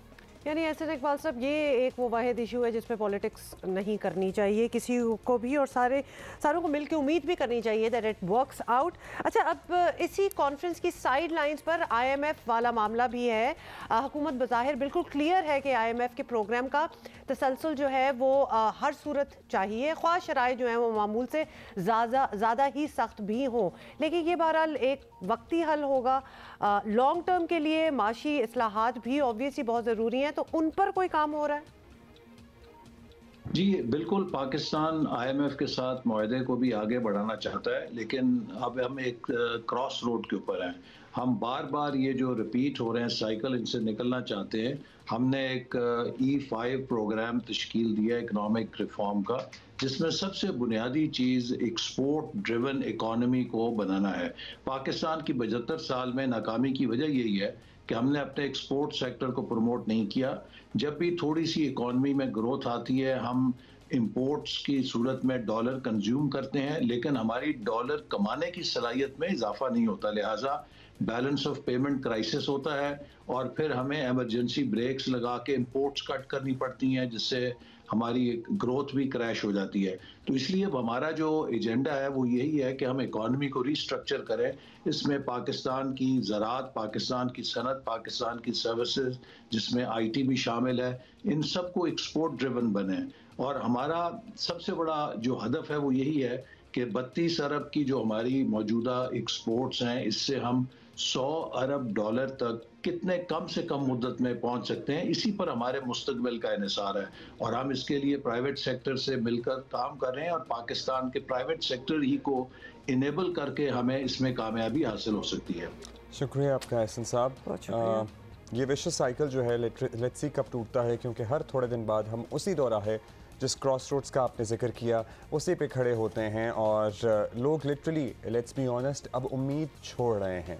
यानी एहसन इकबाल साहब, ये एक वो वाहिद इशू है जिसमें पॉलिटिक्स नहीं करनी चाहिए किसी को भी और सारों को मिलकर उम्मीद भी करनी चाहिए दैट इट वर्क्स आउट। अच्छा, अब इसी कॉन्फ्रेंस की साइड लाइन्स पर IMF वाला मामला भी है। हुकूमत बज़ाहिर बिल्कुल क्लियर है कि IMF के प्रोग्राम का तसलसल जो है वो हर सूरत चाहिए, ख्वाह शराइ जो हैं वो मामूल से ज़्यादा ही सख्त भी हों, लेकिन ये बहरहाल एक वक्ती हल होगा। लॉन्ग टर्म के लिए माशी इस्लाहात भी ऑब्वियसली बहुत ज़रूरी हैं, तो उन पर कोई काम हो रहा है? जी बिल्कुल, पाकिस्तान IMF के साथ मुआहदे को भी आगे बढ़ाना चाहता है, लेकिन अब हम एक क्रॉस रोड के ऊपर हैं। हम बार बार ये जो रिपीट हो रहे हैं साइकिल, इनसे निकलना चाहते हैं। हमने एक E5 प्रोग्राम तश्कील दिया इकनॉमिक रिफॉर्म का, जिसमें सबसे बुनियादी चीज़ एक्सपोर्ट ड्रिवन इकॉनमी को बनाना है। पाकिस्तान की 75 साल में नाकामी की वजह यही है कि हमने अपने एक्सपोर्ट सेक्टर को प्रमोट नहीं किया। जब भी थोड़ी सी इकॉनमी में ग्रोथ आती है, हम इंपोर्ट्स की सूरत में डॉलर कंज्यूम करते हैं, लेकिन हमारी डॉलर कमाने की सलाहियत में इजाफा नहीं होता, लिहाजा बैलेंस ऑफ पेमेंट क्राइसिस होता है और फिर हमें इमरजेंसी ब्रेक्स लगा के इंपोर्ट्स कट करनी पड़ती हैं, जिससे हमारी ग्रोथ भी क्रैश हो जाती है। तो इसलिए अब हमारा जो एजेंडा है वो यही है कि हम इकॉनमी को रीस्ट्रक्चर करें। इसमें पाकिस्तान की ज़राअत, पाकिस्तान की सनत, पाकिस्तान की सर्विसेज, जिसमें आईटी भी शामिल है, इन सब को एक्सपोर्ट ड्रिवन बने। और हमारा सबसे बड़ा जो हदफ है वो यही है कि 32 अरब की जो हमारी मौजूदा एक्सपोर्ट्स हैं, इससे हम 100 अरब डॉलर तक कितने कम से कम मुद्दत में पहुंच सकते हैं, इसी पर हमारे मुस्तकबिल का इन्हिसार है। और हम इसके लिए प्राइवेट सेक्टर से मिलकर काम कर रहे हैं और पाकिस्तान के प्राइवेट सेक्टर ही को इनेबल करके हमें इसमें कामयाबी हासिल हो सकती है। शुक्रिया आपका एहसन साहब। ये विशेष साइकिल जो है लेट्स सी कब टूटता है, क्योंकि हर थोड़े दिन बाद हम उसी दौरा है जिस क्रॉस रोड्स का आपने जिक्र किया उसी पे खड़े होते हैं और लोग लिटरली लेट्स बी ऑनेस्ट अब उम्मीद छोड़ रहे हैं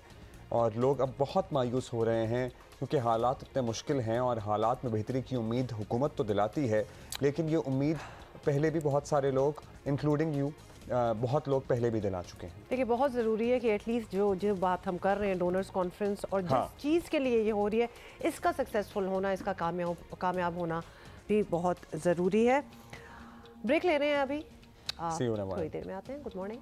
और लोग अब बहुत मायूस हो रहे हैं, क्योंकि हालात इतने मुश्किल हैं और हालात में बेहतरी की उम्मीद हुकूमत तो दिलाती है, लेकिन ये उम्मीद पहले भी बहुत सारे लोग इंक्लूडिंग यू बहुत लोग पहले भी दिला चुके हैं। देखिए बहुत ज़रूरी है कि एटलीस्ट जो बात हम कर रहे हैं डोनर्स कॉन्फ्रेंस और जिस चीज़ के लिए ये हो रही है इसका सक्सेसफुल होना, इसका कामयाब होना भी बहुत ज़रूरी है। ब्रेक ले रहे हैं अभी, थोड़ी देर में आते हैं। Good morning.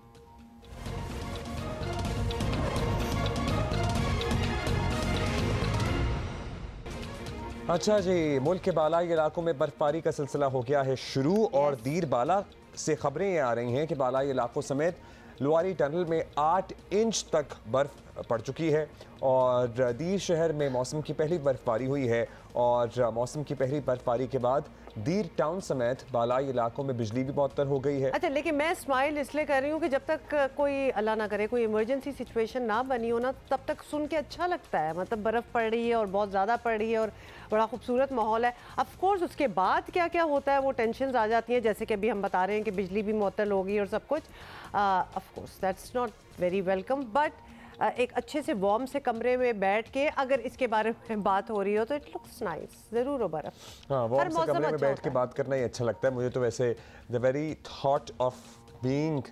अच्छा जी, मुल्क के बालाई इलाकों में बर्फबारी का सिलसिला हो गया है शुरू और दीर बाला से खबरें ये आ रही हैं कि बालाई इलाकों समेत लुआरी टनल में 8 इंच तक बर्फ पड़ चुकी है और दीर शहर में मौसम की पहली बर्फबारी हुई है और मौसम की पहली बर्फबारी के बाद दीर टाउन समेत बालाई इलाकों में बिजली भी मुअत्तल हो गई है। अच्छा, लेकिन मैं स्माइल इसलिए कर रही हूँ कि जब तक कोई अल्लाह ना करे कोई इमरजेंसी सिचुएशन ना बनी हो ना, तब तक सुन के अच्छा लगता है। मतलब बर्फ़ पड़ रही है और बहुत ज़्यादा पड़ रही है और बड़ा खूबसूरत माहौल है। ऑफ कोर्स उसके बाद क्या क्या होता है वो टेंशन आ जाती हैं, जैसे कि अभी हम बता रहे हैं कि बिजली भी मुअत्तल होगी और सब कुछ। Of course that's not very welcome, but एक अच्छे से वार्म से कमरे में बैठ के अगर इसके बारे में बात हो रही हो तो इट लुक्स नाइस। ज़रूर हो बर्फ़। हाँ, वार्म से कमरे में बैठ के बात करना ही अच्छा लगता है मुझे तो। वैसे the very thought of being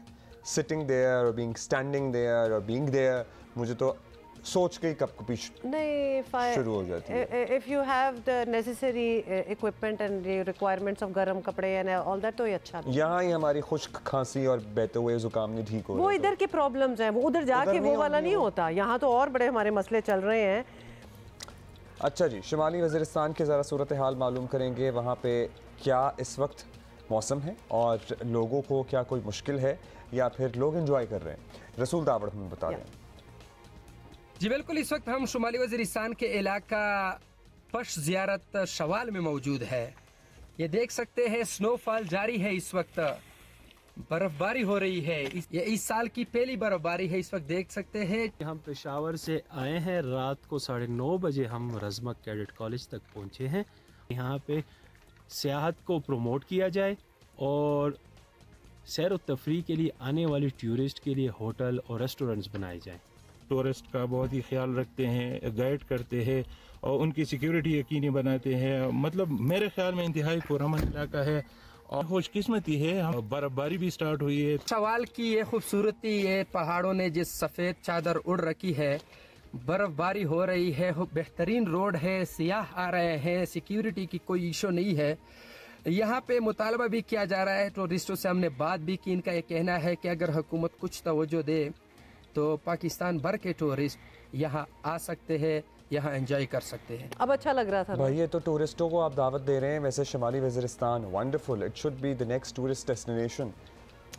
sitting there और बीइंग स्टैंडिंग देयर और बीइंग देयर, मुझे तो सोच के ही कब कभी शुरू हो जाती है। If you have the necessary equipment and requirements of गर्म कपड़े एंड ऑल दैट तो ये अच्छा है। यहाँ ही हमारी खुश्क खांसी और बहते हुए जुकाम नहीं ठीक हो, वो इधर के प्रॉब्लम्स हैं, वो उधर जाके वो वाला नहीं होता। यहाँ तो और बड़े हमारे मसले चल रहे हैं। अच्छा जी, शुमाली वज़ीरिस्तान की ज़रा सूरत हाल मालूम करेंगे, वहाँ पे क्या इस वक्त मौसम है और लोगों को क्या कोई मुश्किल है या फिर लोग एंजॉय कर रहे हैं। रसूल दावड़ हमें बता दें। जी बिल्कुल, इस वक्त हम शुमाली वज़ीरिस्तान के इलाका पश ज़ियारत शवाल में मौजूद है। ये देख सकते हैं स्नोफॉल जारी है, इस वक्त बर्फबारी हो रही है। ये इस साल की पहली बर्फबारी है, इस वक्त देख सकते हैं। हम पेशावर से आए हैं, रात को 9:30 बजे हम रज़मक कैडेट कॉलेज तक पहुंचे हैं। यहाँ पे सियाहत को प्रमोट किया जाए और सैर व तफरी के लिए आने वाले टूरिस्ट के लिए होटल और रेस्टोरेंट्स बनाए जाएं। टूरिस्ट का बहुत ही ख्याल रखते हैं, गाइड करते हैं और उनकी सिक्योरिटी यकीनी बनाते हैं। मतलब मेरे ख्याल में इंतहाई पुरअमन इलाका है और खुशकिस्मती है। हम बर्फबारी भी स्टार्ट हुई है। शवाल की ये खूबसूरती, ये पहाड़ों ने जिस सफ़ेद चादर उड़ रखी है, बर्फबारी हो रही है, बेहतरीन रोड है, सियाह आ रहे हैं, सिक्योरिटी की कोई इशू नहीं है। यहाँ पे मुतालबा भी किया जा रहा है, टूरिस्टों से हमने बात भी की। इनका ये कहना है कि अगर हुकूमत कुछ तवज्जो दे तो पाकिस्तान भर के टूरिस्ट यहाँ आ सकते हैं, यहाँ एंजॉय कर सकते हैं। अब अच्छा लग रहा था भाई, ये तो टूरिस्टों को आप दावत दे रहे हैं। वैसे शुमाली Waziristan wonderful, it should be the next tourist destination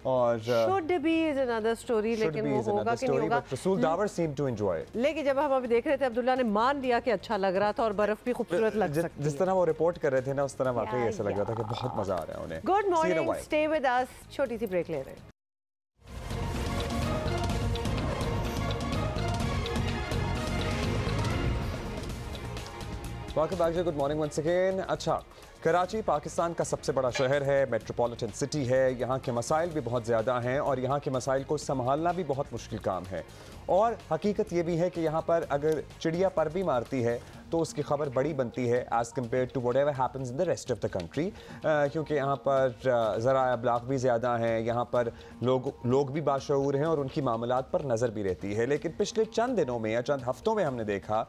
और should be is another story, लेकिन वो होगा कि नहीं होगा। रसूल दावर सीम टू एंजॉय। लेकिन जब हम अभी देख रहे थे, अब्दुल्ला ने मान लिया कि अच्छा लग रहा था और बर्फ भी खूबसूरत लग सकती है। जिस तरह वो रिपोर्ट कर रहे थे ना, उस तरह वाकई ऐसा लग रहा था कि बहुत मजा आ रहा है उन्हें। Good morning, stay with us. छोटी सी ब्रेक ले रहे हैं। Welcome back, good morning once again. अच्छा, कराची पाकिस्तान का सबसे बड़ा शहर है, मेट्रोपॉलिटन सिटी है, यहाँ के मसाइल भी बहुत ज़्यादा हैं और यहाँ के मसाइल को संभालना भी बहुत मुश्किल काम है। और हकीकत ये भी है कि यहाँ पर अगर चिड़िया पर भी मारती है तो उसकी खबर बड़ी बनती है as compared to whatever happens in the rest of the country, क्योंकि यहाँ पर ज़रा अब्लाग भी ज़्यादा हैं, यहाँ पर लोग भी बाशऊर हैं और उनकी मामलात पर नज़र भी रहती है। लेकिन पिछले चंद दिनों में या चंद हफ्तों में हमने देखा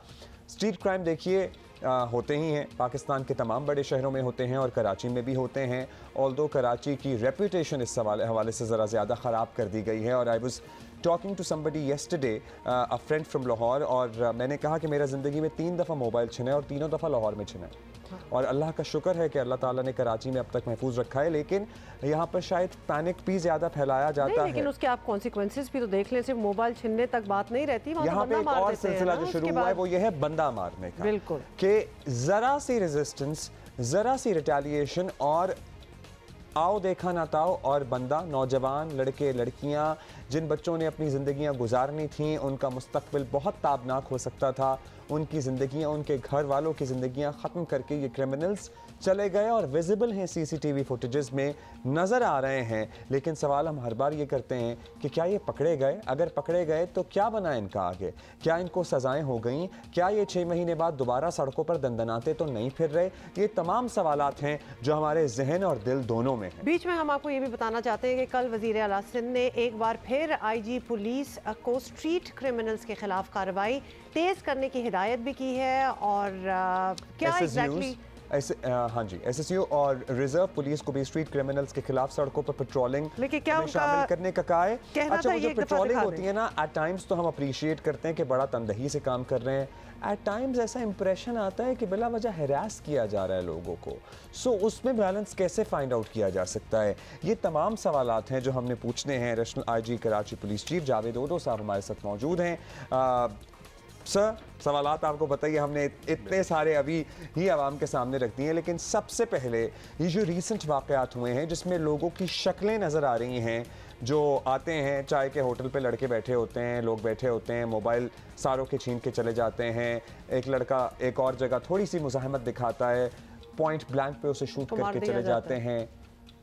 स्ट्रीट क्राइम देखिए होते ही हैं, पाकिस्तान के तमाम बड़े शहरों में होते हैं और कराची में भी होते हैं। ऑल्दो कराची की रेपुटेशन इस हवाले से ज़रा ज़्यादा ख़राब कर दी गई है। और I was talking to somebody yesterday, a friend from Lahore, और मैंने कहा कि मेरा ज़िंदगी में 3 दफ़ा मोबाइल छिना है और तीनों दफ़ा लाहौर में छिना है। और अल्लाह का शुक्र है कि अल्लाह ताला ने कराची में अब तक महफूज रखा है, लेकिन यहाँ पर शायद पैनिक भी ज़्यादा फैलाया जाता है। लेकिन उसके आप कॉन्सिक्वेंसेस भी तो देख लें, सिर्फ मोबाइल छीनने तक बात नहीं रहती, यहाँ पे एक और सिलसिला जो शुरू हुआ है वो ये है बंदा मारने का। बिल्कुल, कि ज़रा सी रेजिस्टेंस, ज़रा सी रिटेलिएशन और आओ देखा ना ताओ, और बंदा, नौजवान लड़के लड़कियां जिन बच्चों ने अपनी ज़िंदगियां गुजारनी थीं, उनका मुस्तकबिल बहुत ताबनाक हो सकता था, उनकी ज़िंदगियां, उनके घर वालों की ज़िंदगियां ख़त्म करके ये क्रिमिनल्स चले गए और विजिबल हैं, सीसीटीवी फुटेजेस में नज़र आ रहे हैं। लेकिन सवाल हम हर बार ये करते हैं कि क्या ये पकड़े गए? अगर पकड़े गए तो क्या बना इनका आगे? क्या इनको सज़ाएं हो गई? क्या ये 6 महीने बाद दोबारा सड़कों पर दंदनाते तो नहीं फिर रहे? ये तमाम सवालात हैं जो हमारे जहन और दिल दोनों में हैं। बीच में हम आपको ये भी बताना चाहते हैं कि कल वज़ीर आला सिंध ने एक बार फिर IG पुलिस को स्ट्रीट क्रिमिनल्स के खिलाफ कार्रवाई तेज़ करने की हिदायत भी की है। और क्या एग्जैक्टली हाँ जी, SSU और रिजर्व पुलिस को भी स्ट्रीट क्रिमिनल्स के खिलाफ सड़कों पर पेट्रोलिंग में शामिल करने का कहा है। अच्छा, वो जो पेट्रोलिंग होती है ना, एट टाइम्स तो हम अप्रिशिएट करते हैं कि बड़ा तंदही से काम कर रहे हैं। एट टाइम्स ऐसा इंप्रेशन आता है कि बिला वजह हैरास किया जा रहा है लोगों को। सो उसमें बैलेंस कैसे फाइंड आउट किया जा सकता है? ये तमाम सवालात हैं जो हमने पूछने हैं। National IG Karachi police chief Javed Odho साहब हमारे साथ मौजूद हैं। सर, सवालात आपको बताइए, हमने इतने सारे अभी ही आवाम के सामने रख दिए हैं, लेकिन सबसे पहले ये जो रीसेंट वाक़यात हुए हैं जिसमें लोगों की शक्लें नज़र आ रही हैं, जो आते हैं चाय के होटल पे, लड़के बैठे होते हैं, लोग बैठे होते हैं, मोबाइल सारों के छीन के चले जाते हैं, एक लड़का एक और जगह थोड़ी सी मुज़ाहमत दिखाता है, पॉइंट ब्लैंक पे उसे शूट करके चले जाते हैं,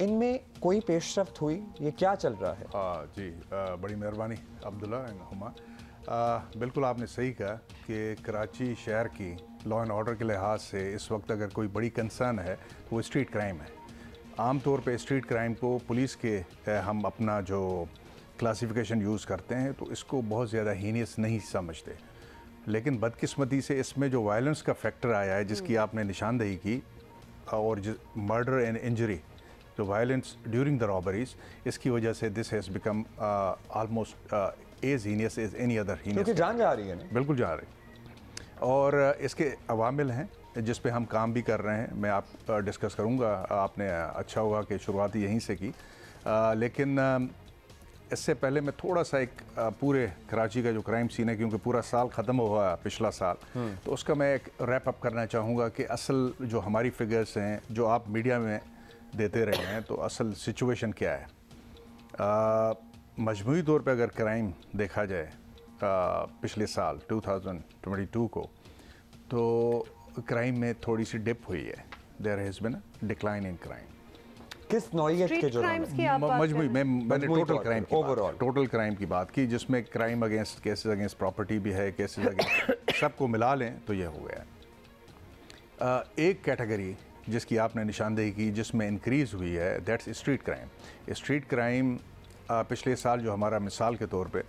इनमें कोई पेशरफ्त हुई? ये क्या चल रहा है? जी, बड़ी मेहरबानी अब्दुल्ला एंड हुमा। बिल्कुल आपने सही कहा कि कराची शहर की लॉ एंड ऑर्डर के लिहाज से इस वक्त अगर कोई बड़ी कंसर्न है तो वो स्ट्रीट क्राइम है। आम तौर पे स्ट्रीट क्राइम को पुलिस के हम अपना जो क्लासिफिकेशन यूज़ करते हैं तो इसको बहुत ज़्यादा हीनियस नहीं समझते, लेकिन बदकिस्मती से इसमें जो वायलेंस का फैक्टर आया है जिसकी आपने निशानदेही की, और मर्डर एंड इंजरी, जो वायलेंस ड्यूरिंग द रॉबरीज, इसकी वजह से this has become almost as heinous as any other heinous. क्योंकि जान जा रही है ना? बिल्कुल जा रही। और इसके अवामिल हैं जिस पे हम काम भी कर रहे हैं, मैं आप डिस्कस करूँगा। आपने अच्छा हुआ कि शुरुआत यहीं से की, लेकिन इससे पहले मैं थोड़ा सा एक पूरे कराची का जो क्राइम सीन है, क्योंकि पूरा साल ख़त्म हुआ पिछला साल, तो उसका मैं एक रैप अप करना चाहूँगा कि असल जो हमारी फिगर्स हैं जो आप मीडिया में देते रहे हैं, तो असल सिचुएशन क्या है। मजमूई तौर पे अगर क्राइम देखा जाए पिछले साल 2022 को, तो क्राइम में थोड़ी सी डिप हुई है। There has been a decline in crime. किस नौइयत के जो मजमूई में मैंने total crime overall total crime की बात की, जिसमें crime against, cases against property भी है, केसेस अगेंस्ट सबको मिला लें तो ये हो गया। एक कैटेगरी जिसकी आपने निशानदेही की जिसमें इंक्रीज़ हुई है, that's street crime. Street crime पिछले साल जो हमारा मिसाल के तौर पे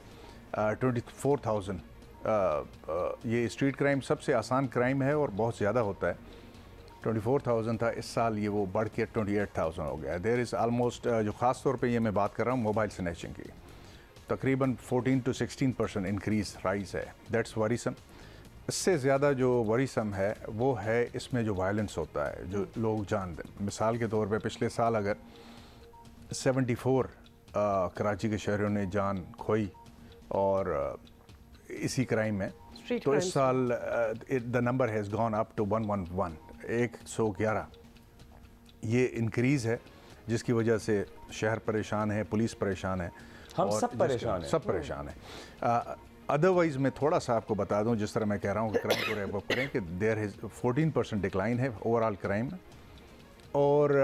24,000, ये स्ट्रीट क्राइम सबसे आसान क्राइम है और बहुत ज़्यादा होता है। 24,000 था, इस साल ये वो बढ़ के 28,000 हो गया। देयर इज़ आलमोस्ट, जो ख़ास तौर पे ये मैं बात कर रहा हूँ मोबाइल स्नैचिंग की, तकरीबन 14 to 16% इंक्रीज़ राइज है। That's worrisome. इससे ज़्यादा जो वरीसम है वो है इसमें जो वायलेंस होता है, जो लोग जान दें। मिसाल के तौर पे पिछले साल अगर 74 कराची के शहरों ने जान खोई और इसी क्राइम में, तो इस साल the number has gone up to 111, 111। ये इंक्रीज़ है जिसकी वजह से शहर परेशान है, पुलिस परेशान है, हम सब परेशान है। अदरवाइज़ मैं थोड़ा सा आपको बता दूं, जिस तरह मैं कह रहा हूँ कि क्राइम को रैप अप करें, कि देयर इज़ 14% डिक्लाइन है ओवरऑल क्राइम में। और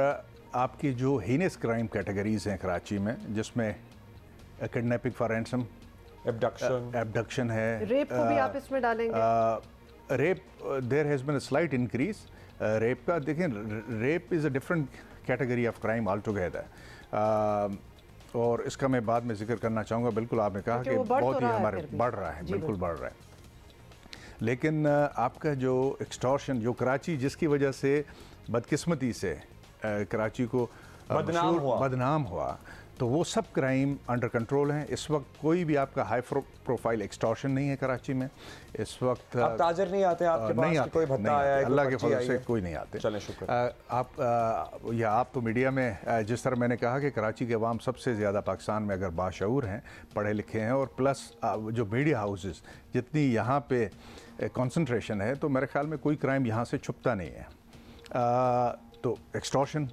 आपकी जो हीनस क्राइम कैटेगरीज हैं कराची में, जिसमें किडनैपिंग फॉर रैंसम, एब्डक्शन है, रेप को भी आप इसमें डालेंगे? Rape there has been a slight increase rape का। देखें, rape is a different category of crime all together, और इसका मैं बाद में जिक्र करना चाहूँगा। बिल्कुल आपने कहा कि बहुत ही हमारे बढ़ रहा है, बिल्कुल बढ़ रहा है। लेकिन आपका जो एक्सटॉर्शन, जो कराची जिसकी वजह से बदकिस्मती से कराची को बदनाम हुआ, तो वो सब क्राइम अंडर कंट्रोल हैं। इस वक्त कोई भी आपका हाई प्रोफाइल एक्सटॉर्शन नहीं है कराची में इस वक्त। अब ताजर नहीं आते आपके पास? नहीं आते, कोई भत्ता आया है? अल्लाह के फजल से कोई नहीं आते। चलें, शुक्र। आप तो मीडिया में, जिस तरह मैंने कहा कि कराची के अवाम सबसे ज़्यादा पाकिस्तान में अगर बाशऊर हैं, पढ़े लिखे हैं, और प्लस जो मीडिया हाउसेस जितनी यहाँ पे कंसंट्रेशन है, तो मेरे ख्याल में कोई क्राइम यहाँ से छुपता नहीं है। तो एक्सटॉर्शन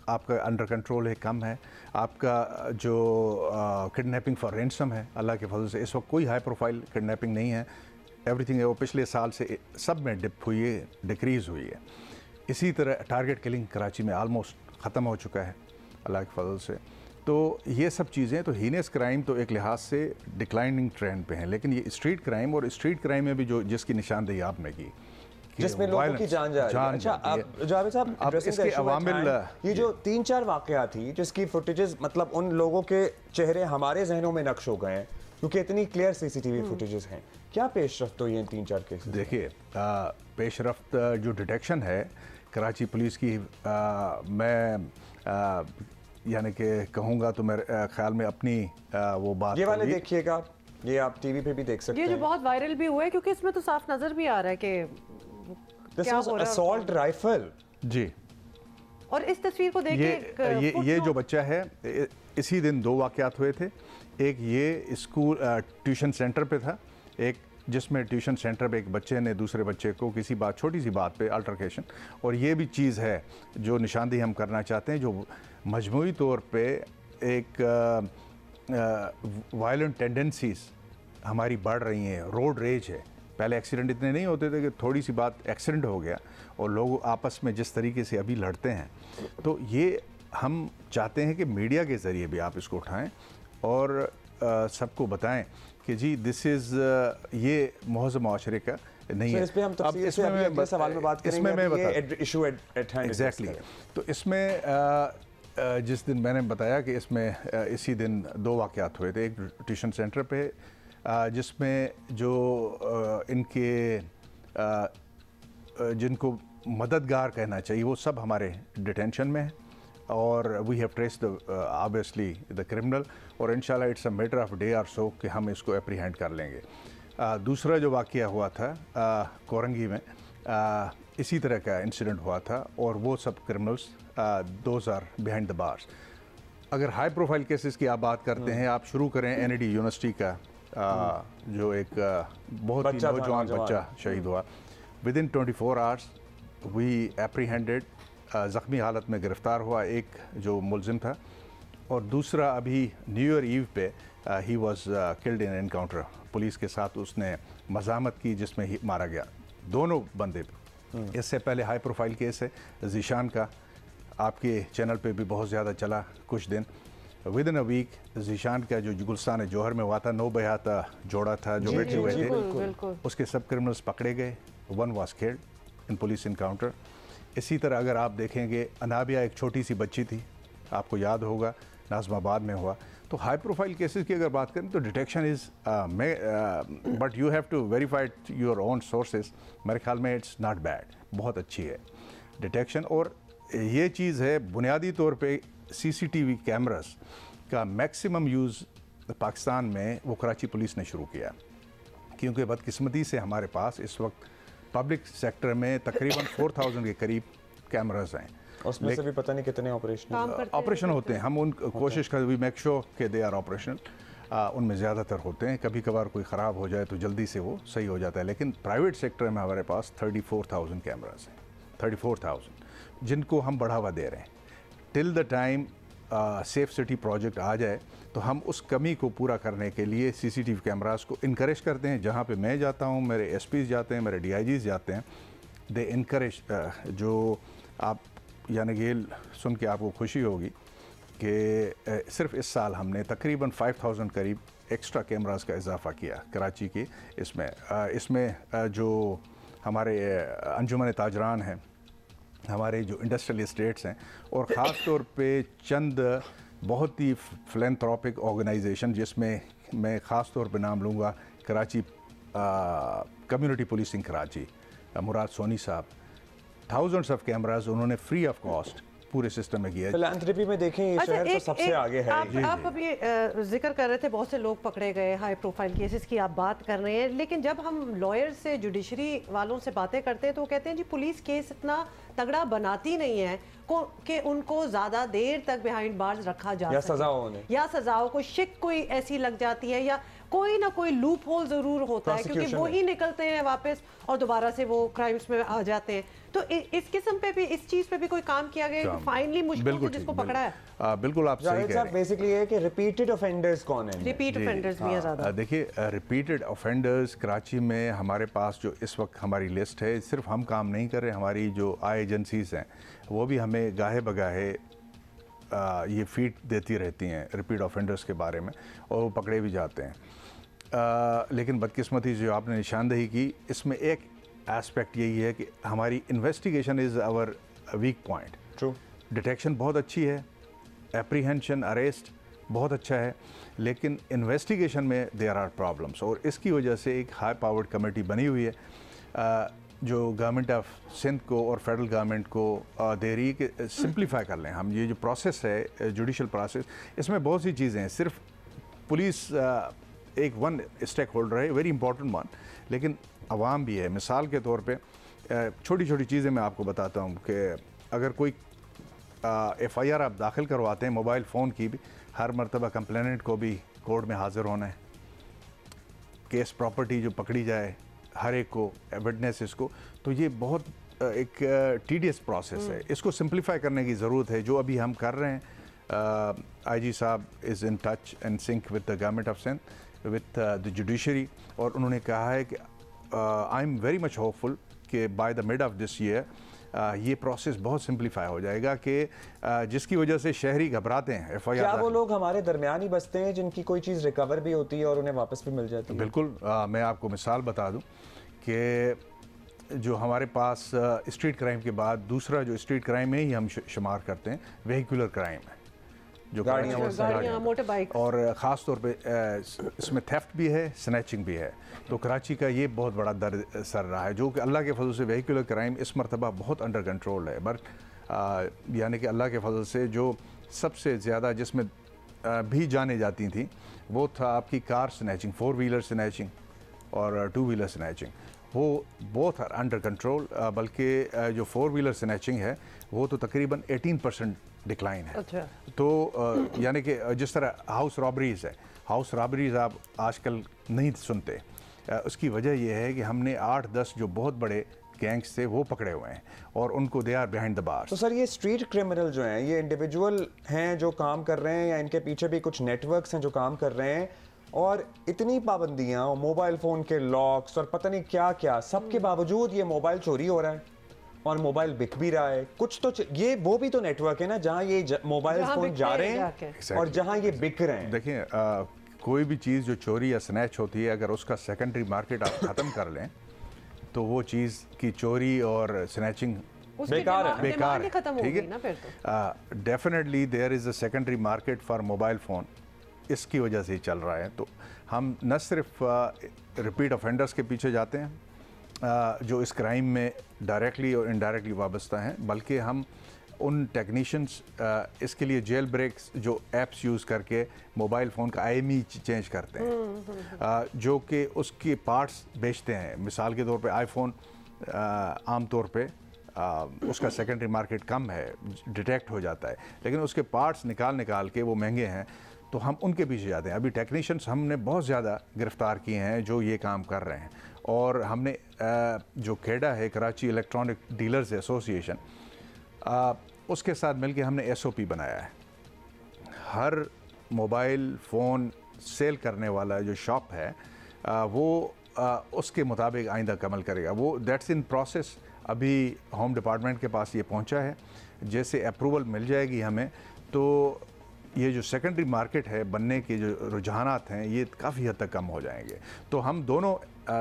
आपका अंडर कंट्रोल है, कम है। आपका जो किडनैपिंग फॉर रैंसम है, अल्लाह के फजल से इस वक्त कोई हाई प्रोफाइल किडनैपिंग नहीं है। एवरीथिंग है वो पिछले साल से सब में डिप हुई है, डिक्रीज़ हुई है। इसी तरह टारगेट किलिंग कराची में आलमोस्ट ख़त्म हो चुका है अल्लाह के फजल से। तो ये सब चीज़ें, तो हीनेस क्राइम तो एक लिहाज से डिक्लाइनिंग ट्रेंड पे हैं, लेकिन ये स्ट्रीट क्राइम, और स्ट्रीट क्राइम में भी जो जिसकी निशानदेही आपने की, जिसमें लोगों की जान जा रही है। अच्छा, आप जावेद साहब, अब इसके अवामिल, ये जो 3-4 वाक़यात थी जिसकी फुटेजेस, मतलब उन लोगों के चेहरे हमारे जहनों में नक्श हो गए हैं क्योंकि इतनी क्लियर सीसीटीवी फुटेजेस हैं, क्या पेशरफ्त हुई है इन 3-4 केस? देखिए, पेशरफ्त जो डिटेक्शन है कराची पुलिस की, मैं यानी कि कहूँगा तो मेरे ख्याल में अपनी वो बात, ये वाले देखिएगा, ये आप टीवी पे भी देख सकते हैं, ये जो बहुत वायरल भी हुआ है, क्योंकि इसमें तो साफ नजर भी आ रहा है कि दिस वाज असॉल्ट राइफल। जी, और इस तस्वीर को देखिए, ये जो बच्चा है, इसी दिन 2 वाक़यात हुए थे। एक ये स्कूल ट्यूशन सेंटर पे था, एक जिसमें ट्यूशन सेंटर पे एक बच्चे ने दूसरे बच्चे को किसी बात, छोटी सी बात पे अल्टरकेशन, और ये भी चीज़ है जो निशानदेही हम करना चाहते हैं, जो मजमूई तौर पे एक वायलेंट टेंडेंसीज हमारी बढ़ रही हैं। रोड रेज है, पहले एक्सीडेंट इतने नहीं होते थे कि थोड़ी सी बात एक्सीडेंट हो गया और लोग आपस में जिस तरीके से अभी लड़ते हैं, तो ये हम चाहते हैं कि मीडिया के ज़रिए भी आप इसको उठाएं और सबको बताएं कि जी दिस इज़ ये महज़ माशरे का नहीं है। इस पे हम तफसील से अगले सवाल में बात करेंगे। इसमें मैं ये इशू एट हैंड एग्जैक्टली, तो इसमें जिस दिन मैंने बताया कि इसमें इसी दिन 2 वाक़यात हुए थे। एक ट्यूशन सेंटर पे जिसमें जो इनके जिनको मददगार कहना चाहिए वो सब हमारे डिटेंशन में है, और we have traced obviously the criminal, और इंशाल्लाह it's a matter of day और सो कि हम इसको एप्रीहेंड कर लेंगे। दूसरा जो वाक़या हुआ था कोरंगी में, इसी तरह का इंसिडेंट हुआ था, और वो सब criminals those are behind the bars. अगर हाई प्रोफाइल केसेस की आप बात करते हैं, आप शुरू करें एनईडी यूनिवर्सिटी का, जो एक बहुत ही नौजवान बच्चा शहीद हुआ, with in 24 hours we apprehended, ज़ख्मी हालत में गिरफ़्तार हुआ एक जो मुलजिम था, और दूसरा अभी न्यू ईयर ईव पे he was killed in encounter, police के साथ उसने मज़ामत की जिसमें ही मारा गया, दोनों बंदे। इससे पहले हाई प्रोफाइल केस है ज़ीशान का, आपके चैनल पे भी बहुत ज़्यादा चला कुछ दिन। Within a week Zeeshan का जो गुलस्तान जौहर में हुआ था, 9 बयाता जोड़ा था जो बैठे हुए थे, उसके सब क्रिमिनल्स पकड़े गए, 1 was killed in police encounter. इसी तरह अगर आप देखेंगे, अनाबिया एक छोटी सी बच्ची थी, आपको याद होगा, नाज़माबाद में हुआ। तो हाई प्रोफाइल केसेस की अगर बात करें तो detection is but you have to verified your own sources. मेरे ख्याल में इट्स नॉट बैड, बहुत अच्छी है डिटेक्शन। और ये चीज़ है, बुनियादी तौर पे सीसीटीवी कैमरास का मैक्सिमम यूज़ पाकिस्तान में वो कराची पुलिस ने शुरू किया, क्योंकि बदकिस्मती से हमारे पास इस वक्त पब्लिक सेक्टर में तकरीबन 4000 के करीब कैमरास हैं, उसमें से भी पता नहीं कितने ऑपरेशन होते हैं। हम उन कोशिश कर वी मेक श्योर के दे आर ऑपरेशनल, उनमें ज़्यादातर होते हैं। कभी कभार कोई ख़राब हो जाए तो जल्दी से वो सही हो जाता है, लेकिन प्राइवेट सेक्टर में हमारे पास 34,000 कैमरास हैं, 34,000, जिनको हम बढ़ावा दे रहे हैं। Till the time safe city project आ जाए तो हम उस कमी को पूरा करने के लिए सीसीटीवी कैमरास को इनकरेज करते हैं। जहाँ पे मैं जाता हूँ, मेरे एसपीज़ जाते हैं, मेरे डीआईजीज़ जाते हैं, दे इनकरेज। जो आप यानी कि सुन के आपको खुशी होगी कि सिर्फ इस साल हमने तकरीबन 5000 करीब एक्स्ट्रा कैमरास का इजाफा किया कराची की। इसमें जो हमारे अंजुमन ताजरान हैं, हमारे जो इंडस्ट्रियल इस्टेट्स हैं, और ख़ास तौर पे चंद बहुत ही फिलैंथ्रोपिक ऑर्गेनाइजेशन, जिसमें मैं ख़ास तौर पे नाम लूँगा कराची कम्युनिटी पुलिसिंग कराची, मुराद सोनी साहब, थाउजेंड्स ऑफ कैमरास उन्होंने फ्री ऑफ कॉस्ट पूरे सिस्टम में किया। फिलैंथ्रोपी में देखें ये शहर तो सबसे आगे है। आप अभी जिक्र कर रहे थे बहुत से लोग पकड़े गए, हाई प्रोफाइल केसेस की आप बात कर रहे हैं, लेकिन जब हम लॉयर से, जुडिशरी वालों से बातें करते हैं तो वो कहते हैं जी पुलिस केस इतना तगड़ा बनाती नहीं है कि उनको ज्यादा देर तक बिहाइंड बार्स रखा जा सके, या सजाओं को शिक कोई ऐसी लग जाती है, या कोई ना कोई लूप होल जरूर होता है, क्योंकि वो ही निकलते हैं वापस और दोबारा से वो क्राइम्स में आ जाते हैं। तो इस किस्म पे भी, इस चीज पे भी कोई काम किया गया है? फाइनली मुश्किल से जिसको पकड़ा है। बिल्कुल आप सही कह रहे हैं। बेसिकली ये कि रिपीटेड ऑफेंडर्स कौन है? रिपीट ऑफेंडर्स भी है ज़्यादा। देखिए, रिपीटेड ऑफेंडर्स कराची में हमारे पास जो इस वक्त हमारी लिस्ट है, सिर्फ हम काम नहीं कर रहे, हमारी जो आई एजेंसीज हैं वो भी हमें गाहे बगाहे ये फीड देती रहती हैं रिपीट ऑफेंडर्स के बारे में, और वो पकड़े भी जाते हैं। लेकिन बदकिस्मती जो आपने निशानदेही की, इसमें एक एस्पेक्ट यही है कि हमारी investigation is our weak point. True, detection बहुत अच्छी है, एप्रीहेंशन, अरेस्ट बहुत अच्छा है, लेकिन इन्वेस्टिगेशन में देयर आर प्रॉब्लम्स, और इसकी वजह से एक हाई पावर्ड कमेटी बनी हुई है जो गवर्नमेंट ऑफ सिंध को और फेडरल गवर्नमेंट को दे रही है कि सिंप्लीफाई कर लें हम ये जो प्रोसेस है, जुडिशल प्रोसेस, इसमें बहुत सी चीज़ें हैं। सिर्फ पुलिस एक वन स्टेक होल्डर है, वेरी इंपॉर्टेंट वन, लेकिन अवाम भी है। मिसाल के तौर पे छोटी छोटी चीज़ें मैं आपको बताता हूँ कि अगर कोई FIR आप दाखिल करवाते हैं मोबाइल फ़ोन की भी, हर मरतबा कंप्लेनेंट को भी कोर्ट में हाज़िर होना है, केस प्रॉपर्टी जो पकड़ी जाए हर एक को, विटनेसेस को, तो ये बहुत एक टीडियस प्रोसेस है। इसको सिंप्लीफाई करने की ज़रूरत है, जो अभी हम कर रहे हैं। IG साहब is in touch and sync with the government of Sindh, with the judiciary, और उन्होंने कहा है कि I am very much hopeful कि by the mid of this year ये प्रोसेस बहुत सिंप्लीफाई हो जाएगा, कि जिसकी वजह से शहरी घबराते हैं। FIR क्या वो लोग हमारे दरमियान ही बसते हैं जिनकी कोई चीज़ रिकवर भी होती है और उन्हें वापस भी मिल जाती है? बिल्कुल, मैं आपको मिसाल बता दूं कि जो हमारे पास स्ट्रीट क्राइम के बाद दूसरा जो स्ट्रीट क्राइम में ही हम शुमार करते हैं, वेहिकुलर क्राइम है, जो गाड़ियाँ, मोटर बाइक, और ख़ास तौर पे इसमें थेफ्ट भी है, स्नैचिंग भी है। तो कराची का ये बहुत बड़ा दर्द सर रहा है, जो कि अल्लाह के फजल से वेहिकुलर क्राइम इस मरतबा बहुत अंडर कंट्रोल है। बट यानी कि अल्लाह के फजल से जो सबसे ज़्यादा जिसमें भी जाने जाती थी वो था आपकी कार स्नैचिंग, 4 व्हीलर स्नैचिंग और 2 व्हीलर स्नैचिंग, वो बोथ आर अंडर कंट्रोल। बल्कि जो 4 व्हीलर स्नैचिंग है वो तो तकरीबन 18% डिक्लाइन है। अच्छा। तो यानी कि जिस तरह हाउस रॉबरीज़ है, हाउस रॉबरीज़ आप आजकल नहीं सुनते, उसकी वजह यह है कि हमने 8-10 जो बहुत बड़े गैंग्स थे वो पकड़े हुए हैं और उनको they are behind the bars. तो सर ये स्ट्रीट क्रिमिनल जो हैं, ये इंडिविजुअल हैं जो काम कर रहे हैं, या इनके पीछे भी कुछ नेटवर्क्स हैं जो काम कर रहे हैं? और इतनी पाबंदियां और मोबाइल फ़ोन के लॉक्स और पता नहीं क्या क्या, सबके बावजूद ये मोबाइल चोरी हो रहा है और मोबाइल बिक भी रहा है। कुछ तो ये वो भी तो नेटवर्क है ना, जहां ये मोबाइल फ़ोन जा रहे हैं और जहां ये बिक रहे हैं। देखिए, कोई भी चीज़ जो चोरी या स्नैच होती है, अगर उसका सेकेंडरी मार्केट आप ख़त्म कर लें तो वो चीज़ की चोरी और स्नैचिंग बेकार है, बेकार है, ठीक है। Definitely there is a secondary market for mobile phone, इसकी वजह से ही चल रहा है। तो हम न सिर्फ रिपीट ऑफेंडर्स के पीछे जाते हैं जो इस क्राइम में डायरेक्टली और इनडायरेक्टली वाबस्ता हैं, बल्कि हम उन टेक्नीशियंस इसके लिए जेल ब्रेक्स जो एप्स यूज़ करके मोबाइल फ़ोन का IMEI चेंज करते हैं, जो कि उसके पार्ट्स बेचते हैं। मिसाल के तौर पे आईफोन आम तौर पे उसका सेकेंडरी मार्केट कम है, डिटेक्ट हो जाता है, लेकिन उसके पार्ट्स निकाल के वो महंगे हैं, तो हम उनके पीछे जाते हैं। अभी टेक्नीशियंस हमने बहुत ज़्यादा गिरफ़्तार किए हैं जो ये काम कर रहे हैं, और हमने जो केडा है, कराची इलेक्ट्रॉनिक डीलर्स एसोसिएशन, उसके साथ मिलके हमने SOP बनाया है। हर मोबाइल फ़ोन सेल करने वाला जो शॉप है वो उसके मुताबिक आइंदा कमल करेगा। वो दैट्स इन प्रोसेस, अभी होम डिपार्टमेंट के पास ये पहुंचा है। जैसे अप्रूवल मिल जाएगी हमें, तो ये जो सेकेंडरी मार्केट है बनने के जो रुझानात हैं ये काफ़ी हद तक कम हो जाएंगे। तो हम दोनों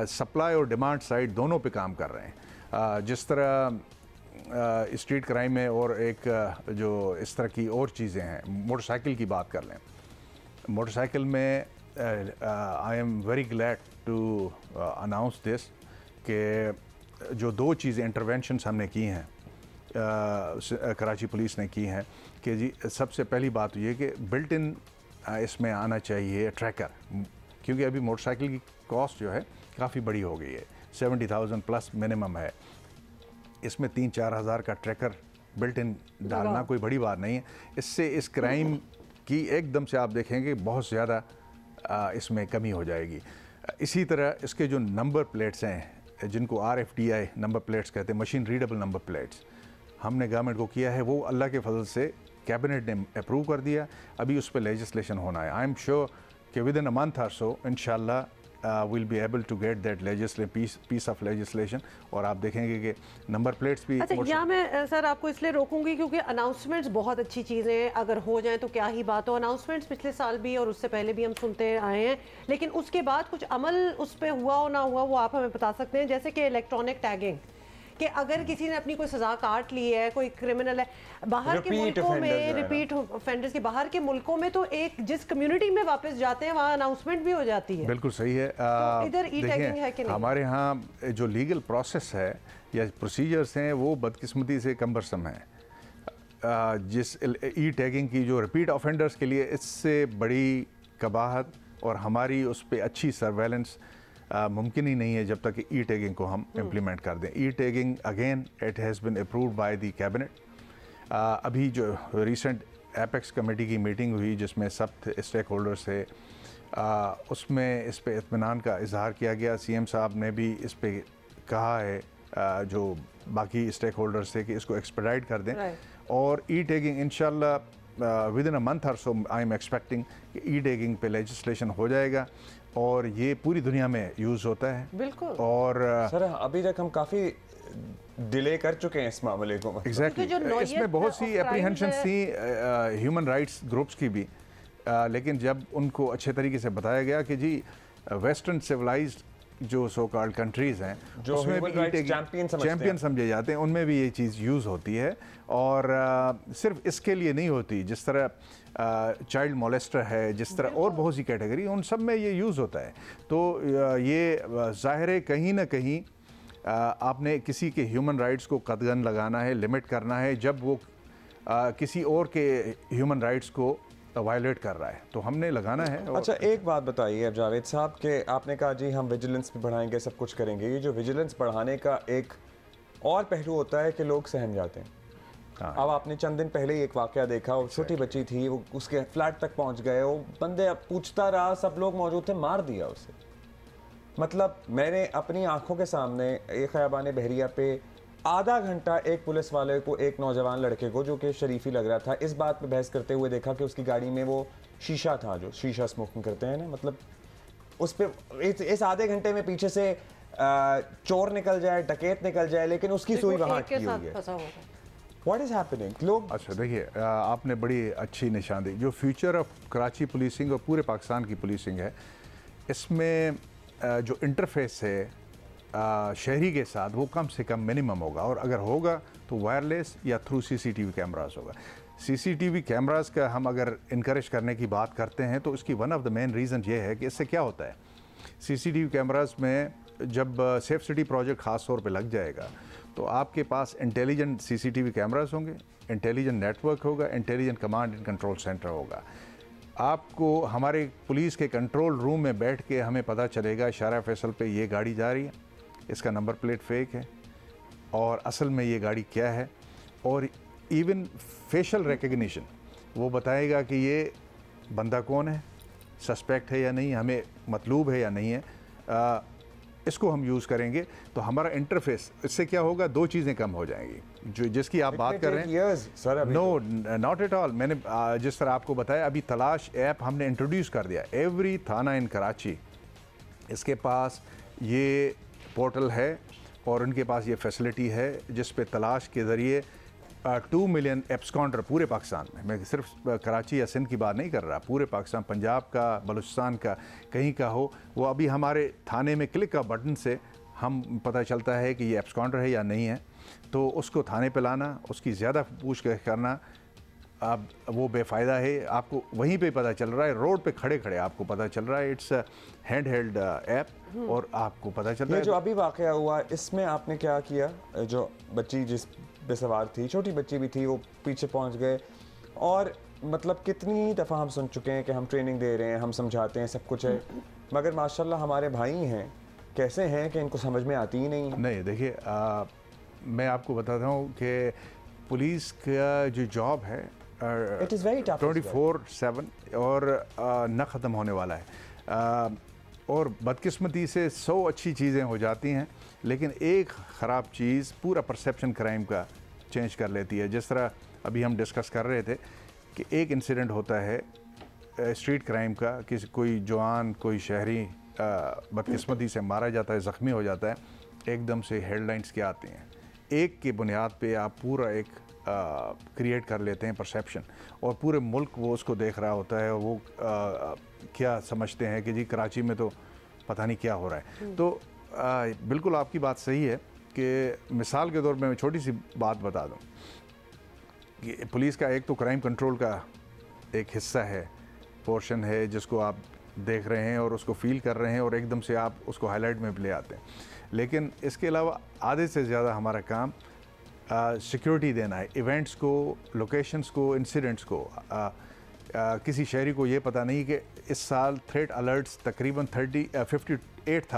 सप्लाई और डिमांड साइड दोनों पे काम कर रहे हैं। जिस तरह स्ट्रीट क्राइम में और एक जो इस तरह की और चीज़ें हैं, मोटरसाइकिल की बात कर लें, मोटरसाइकिल में I am very glad to announce this कि जो 2 चीज़ें इंटरवेंशंस हमने की हैं, कराची पुलिस ने की हैं कि जी सबसे पहली बात ये कि बिल्ट इन इसमें आना चाहिए ट्रैकर, क्योंकि अभी मोटरसाइकिल की कॉस्ट जो है काफ़ी बड़ी हो गई है, 70,000 प्लस मिनिमम है। इसमें 3-4 हज़ार का ट्रैकर बिल्ट इन डालना कोई बड़ी बात नहीं है। इससे इस क्राइम की एकदम से आप देखेंगे बहुत ज़्यादा इसमें कमी हो जाएगी। इसी तरह इसके जो नंबर प्लेट्स हैं जिनको RFDI नंबर प्लेट्स कहते हैं, मशीन रीडेबल नंबर प्लेट्स, हमने गवर्नमेंट को किया है, वो अल्लाह के फजल से कैबिनेट ने अप्रूव कर दिया। अभी उस पर लेजिस्लेशन होना है। आई एम श्योर कि विद इन अ मंथ और सो इंशाल्लाह will be able to get that piece of legislation. और आप देखेंगे कि नंबर प्लेट्स भी। अच्छा, यहाँ मैं सर आपको इसलिए रोकूंगी क्योंकि अनाउंसमेंट्स बहुत अच्छी चीज़ें हैं, अगर हो जाए तो क्या ही बात हो। अनाउंसमेंट्स पिछले साल भी और उससे पहले भी हम सुनते आए हैं, लेकिन उसके बाद कुछ अमल उस पर हुआ हो ना हुआ वो आप हमें बता सकते हैं। जैसे कि इलेक्ट्रॉनिक टैगिंग, कि अगर किसी ने अपनी कोई सजा काट ली है, कोई क्रिमिनल है, बाहर के मुल्कों में रिपीट ऑफेंडर्स के, बाहर के मुल्कों में तो एक जिस कम्युनिटी में वापस जाते हैं वहाँ अनाउंसमेंट भी हो जाती है। बिल्कुल सही है। तो इधर ई टैगिंग है कि नहीं? हमारे यहाँ जो लीगल प्रोसेस है या प्रोसीजर्स हैं वो बदकिस्मती से कम्बरसम है। जिस ई टैगिंग की जो रिपीट ऑफेंडर्स के लिए इससे बड़ी कबाहत और हमारी उस पर अच्छी सर्वेलेंस मुमकिन ही नहीं है जब तक कि ई टैगिंग को हम इम्प्लीमेंट कर दें। E tagging again it has been approved by the cabinet. अभी जो रिसेंट एपेक्स कमेटी की मीटिंग हुई जिसमें सब स्टेक होल्डर्स थे, उसमें इस पे इत्मीनान का इजहार किया गया। CM साहब ने भी इस पे कहा है जो बाकी स्टेक होल्डर्स थे कि इसको एक्सपेडाइट कर दें। और ई टैगिंग इंशाल्लाह विद इन अ मंथ और सो आई एम एक्सपेक्टिंग कि ई टैगिंग पे लेजिस्लेशन हो जाएगा और ये पूरी दुनिया में यूज़ होता है। बिल्कुल। और सर अभी तक हम काफ़ी डिले कर चुके हैं इस मामले को। एग्जैक्टली इसमें बहुत सी एप्रीहेंशन थी ह्यूमन राइट्स ग्रुप्स की भी, लेकिन जब उनको अच्छे तरीके से बताया गया कि जी वेस्टर्न सिविलाइज्ड जो सो कॉल्ड कंट्रीज़ हैं जो उसमें भी चैंपियन समझे जाते हैं, उनमें भी ये चीज़ यूज़ होती है। और सिर्फ इसके लिए नहीं होती, जिस तरह चाइल्ड मोलेस्टर है, जिस तरह और बहुत सी कैटेगरी, उन सब में ये यूज़ होता है। तो ये ज़ाहिर है कहीं ना कहीं आपने किसी के ह्यूमन राइट्स को कदगन लगाना है, लिमिट करना है जब वो किसी और के ह्यूमन राइट्स को वायलेट कर रहा है, तो हमने लगाना है। अच्छा, एक बात बताइए अब जावेद साहब के आपने कहा जी हम विजिलेंस भी बढ़ाएंगे, सब कुछ करेंगे। ये जो विजिलेंस बढ़ाने का एक और पहलू होता है कि लोग सहम जाते हैं। अब आपने चंद दिन पहले ही एक वाकया देखा, वो छोटी बच्ची थी, वो उसके फ्लैट तक पहुंच गए, वो बंदे पूछता रहा, सब लोग मौजूद थे, मार दिया उसे। मतलब मैंने अपनी आंखों के सामने एक खयाबान बहरिया पे आधा घंटा एक पुलिस वाले को, एक नौजवान लड़के को जो कि शरीफी लग रहा था, इस बात पे बहस करते हुए देखा कि उसकी गाड़ी में वो शीशा था, जो शीशा स्मोकिंग करते हैं ना, मतलब उस पर इस आधे घंटे में पीछे से चोर निकल जाए, डकैत निकल जाए, लेकिन उसकी सुई वहाँ की हुई है। What is happening? लोग अच्छा देखिए, आपने बड़ी अच्छी निशान दी। जो फ्यूचर ऑफ कराची पुलिसिंग और पूरे पाकिस्तान की पुलिसिंग है, इसमें जो इंटरफेस है शहरी के साथ वो कम से कम मिनिमम होगा, और अगर होगा तो वायरलेस या थ्रू CCTV कैमरास होगा। CCTV कैमरास का हम अगर इनकरेज करने की बात करते हैं तो इसकी one of the main reason ये है कि इससे क्या होता है, CCTV कैमरास में जब सेफ सिटी प्रोजेक्ट ख़ास तौर पे लग जाएगा तो आपके पास इंटेलिजेंट CCTV कैमरास होंगे, इंटेलिजेंट नेटवर्क होगा, intelligent command and control centre होगा। आपको हमारे पुलिस के कंट्रोल रूम में बैठ के हमें पता चलेगा शारा फैसल पे ये गाड़ी जा रही है, इसका नंबर प्लेट फेक है और असल में ये गाड़ी क्या है, और इवन फेशियल रिकग्निशन वो बताएगा कि ये बंदा कौन है, सस्पेक्ट है या नहीं, हमें मतलूब है या नहीं है। इसको हम यूज़ करेंगे तो हमारा इंटरफेस, इससे क्या होगा, दो चीज़ें कम हो जाएंगी जो जिसकी आप बात कर रहे हैं। No not at all. मैंने जिस तरह आपको बताया, अभी तलाश ऐप हमने इंट्रोड्यूस कर दिया। एवरी थाना इन कराची इसके पास ये पोर्टल है और उनके पास ये फैसिलिटी है जिस पे तलाश के ज़रिए 2 मिलियन एब्सकॉन्डर पूरे पाकिस्तान में, मैं सिर्फ कराची या सिंध की बात नहीं कर रहा, पूरे पाकिस्तान, पंजाब का, बलूचिस्तान का, कहीं का हो, वो अभी हमारे थाने में क्लिक का बटन से हम पता चलता है कि ये एब्सकॉन्डर है या नहीं है, तो उसको थाने पे लाना, उसकी ज़्यादा पूछताछ करना, अब वो बेफ़ायदा है, आपको वहीं पे पता चल रहा है, रोड पे खड़े खड़े आपको पता चल रहा है, इट्स हैंड हेल्ड ऐप और आपको पता चल रहा है। जो अभी वाक़या हुआ इसमें आपने क्या किया? जो बच्ची जिस पे सवार थी, छोटी बच्ची भी थी, वो पीछे पहुंच गए और मतलब कितनी दफ़ा हम सुन चुके हैं कि हम ट्रेनिंग दे रहे हैं, हम समझाते हैं, सब कुछ है, मगर माशाल्लाह हमारे भाई हैं, कैसे हैं कि इनको समझ में आती ही नहीं। नहीं, देखिए मैं आपको बताता हूँ कि पुलिस का जो जॉब है 24/7 और न ख़त्म होने वाला है, और बदकिस्मती से 100 अच्छी चीज़ें हो जाती हैं, लेकिन एक ख़राब चीज़ पूरा परसेप्शन क्राइम का चेंज कर लेती है। जिस तरह अभी हम डिस्कस कर रहे थे कि एक इंसिडेंट होता है स्ट्रीट क्राइम का, किसी कोई जवान, कोई शहरी बदकिस्मती से मारा जाता है, ज़ख्मी हो जाता है, एकदम से हेडलाइंस क्या आती हैं, एक की बुनियाद पे आप पूरा एक क्रिएट कर लेते हैं परसेप्शन, और पूरे मुल्क वो उसको देख रहा होता है, वो क्या समझते हैं कि जी कराची में तो पता नहीं क्या हो रहा है। तो बिल्कुल आपकी बात सही है कि मिसाल के तौर पे मैं छोटी सी बात बता दूं कि पुलिस का एक तो क्राइम कंट्रोल का एक हिस्सा है, पोर्शन है, जिसको आप देख रहे हैं और उसको फील कर रहे हैं और एकदम से आप उसको हाईलाइट में ले आते हैं, लेकिन इसके अलावा आधे से ज़्यादा हमारा काम सिक्योरिटी देना है, इवेंट्स को, लोकेशंस को, इंसिडेंट्स को। किसी शहरी को ये पता नहीं कि इस साल थ्रेट अलर्ट्स तकरीबन 58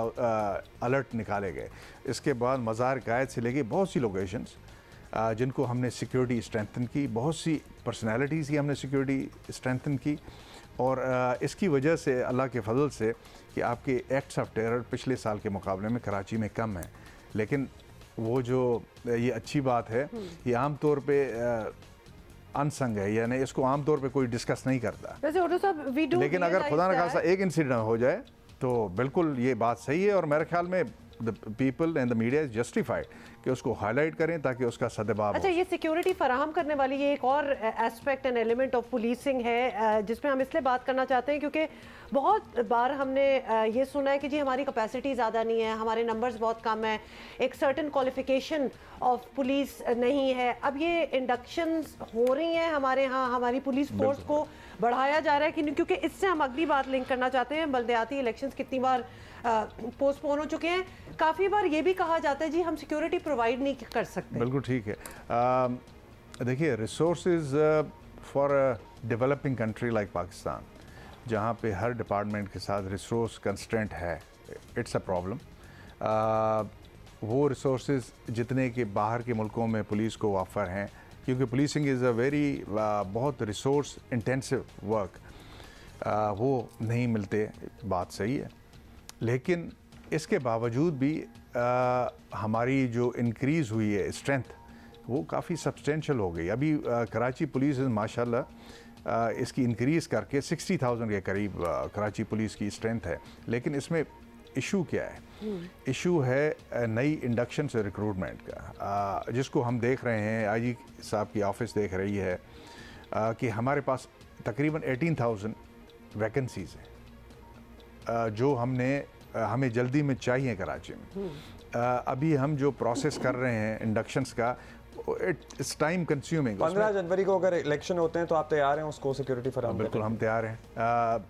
अलर्ट निकाले गए। इसके बाद मज़ार कायद से लेके बहुत सी लोकेशंस जिनको हमने सिक्योरिटी स्ट्रेंथन की, बहुत सी पर्सनैलिटीज़ की हमने सिक्योरिटी स्ट्रेंथन की, और इसकी वजह से अल्लाह के फजल से कि आपके एक्ट्स ऑफ टेरर पिछले साल के मुकाबले में कराची में कम है। लेकिन वो जो ये अच्छी बात है, ये आम तौर पे अनसंग है, यानी इसको आम तौर पे कोई डिस्कस नहीं करता। लेकिन अगर खुदा न खासा एक इंसिडेंट हो जाए तो बिल्कुल ये बात सही है, और मेरे ख्याल में the people and the media is justified कि उसको हाईलाइट करें ताकि उसका सदबाब। अच्छा, ये सिक्योरिटी फराहम करने वाली ये एक और aspect and element of policing है जिसमें हम इसलिए बात करना चाहते हैं क्योंकि बहुत बार हमने ये सुना है कि जी हमारी कैपेसिटी ज़्यादा नहीं है, हमारे नंबर्स बहुत कम है, एक सर्टेन क्वालिफिकेशन ऑफ पुलिस नहीं है। अब ये इंडक्शंस हो रही हैं हमारे यहाँ, हमारी पुलिस फोर्स को बढ़ाया जा रहा है कि क्योंकि इससे हम अगली बात लिंक करना चाहते हैं, बल्दियाती इलेक्शंस कितनी बार पोस्टपोन हो चुके हैं, काफ़ी बार ये भी कहा जाता है जी हम सिक्योरिटी प्रोवाइड नहीं कर सकते। बिल्कुल ठीक है। देखिए, resources for developing country like Pakistan, जहाँ पे हर डिपार्टमेंट के साथ रिसोर्स कंस्ट्रेंट है, इट्स अ प्रॉब्लम। वो रिसोर्सेज जितने के बाहर के मुल्कों में पुलिस को ऑफर हैं, क्योंकि पुलिसिंग इज़ अ वेरी बहुत रिसोर्स इंटेंसिव वर्क, वो नहीं मिलते, बात सही है। लेकिन इसके बावजूद भी हमारी जो इंक्रीज़ हुई है स्ट्रेंथ, वो काफ़ी सब्सटेंशियल हो गई। अभी कराची पुलिस माशाल्लाह इसकी इंक्रीज़ करके 60,000 के करीब कराची पुलिस की स्ट्रेंथ है। लेकिन इसमें इशू क्या है? इशू है नई इंडक्शन से रिक्रूटमेंट का, जिसको हम देख रहे हैं, आईजी साहब की ऑफिस देख रही है कि हमारे पास तकरीबन 18,000 वैकेंसीज़ हैं जो हमें जल्दी में चाहिए कराची में। अभी हम जो प्रोसेस कर रहे हैं इंडक्शंस का, इट्स टाइम कंज्यूमिंग। 15 जनवरी को अगर इलेक्शन होते हैं तो आप तैयार हैं उसको सिक्योरिटी फराहम? बिल्कुल हम तैयार हैं,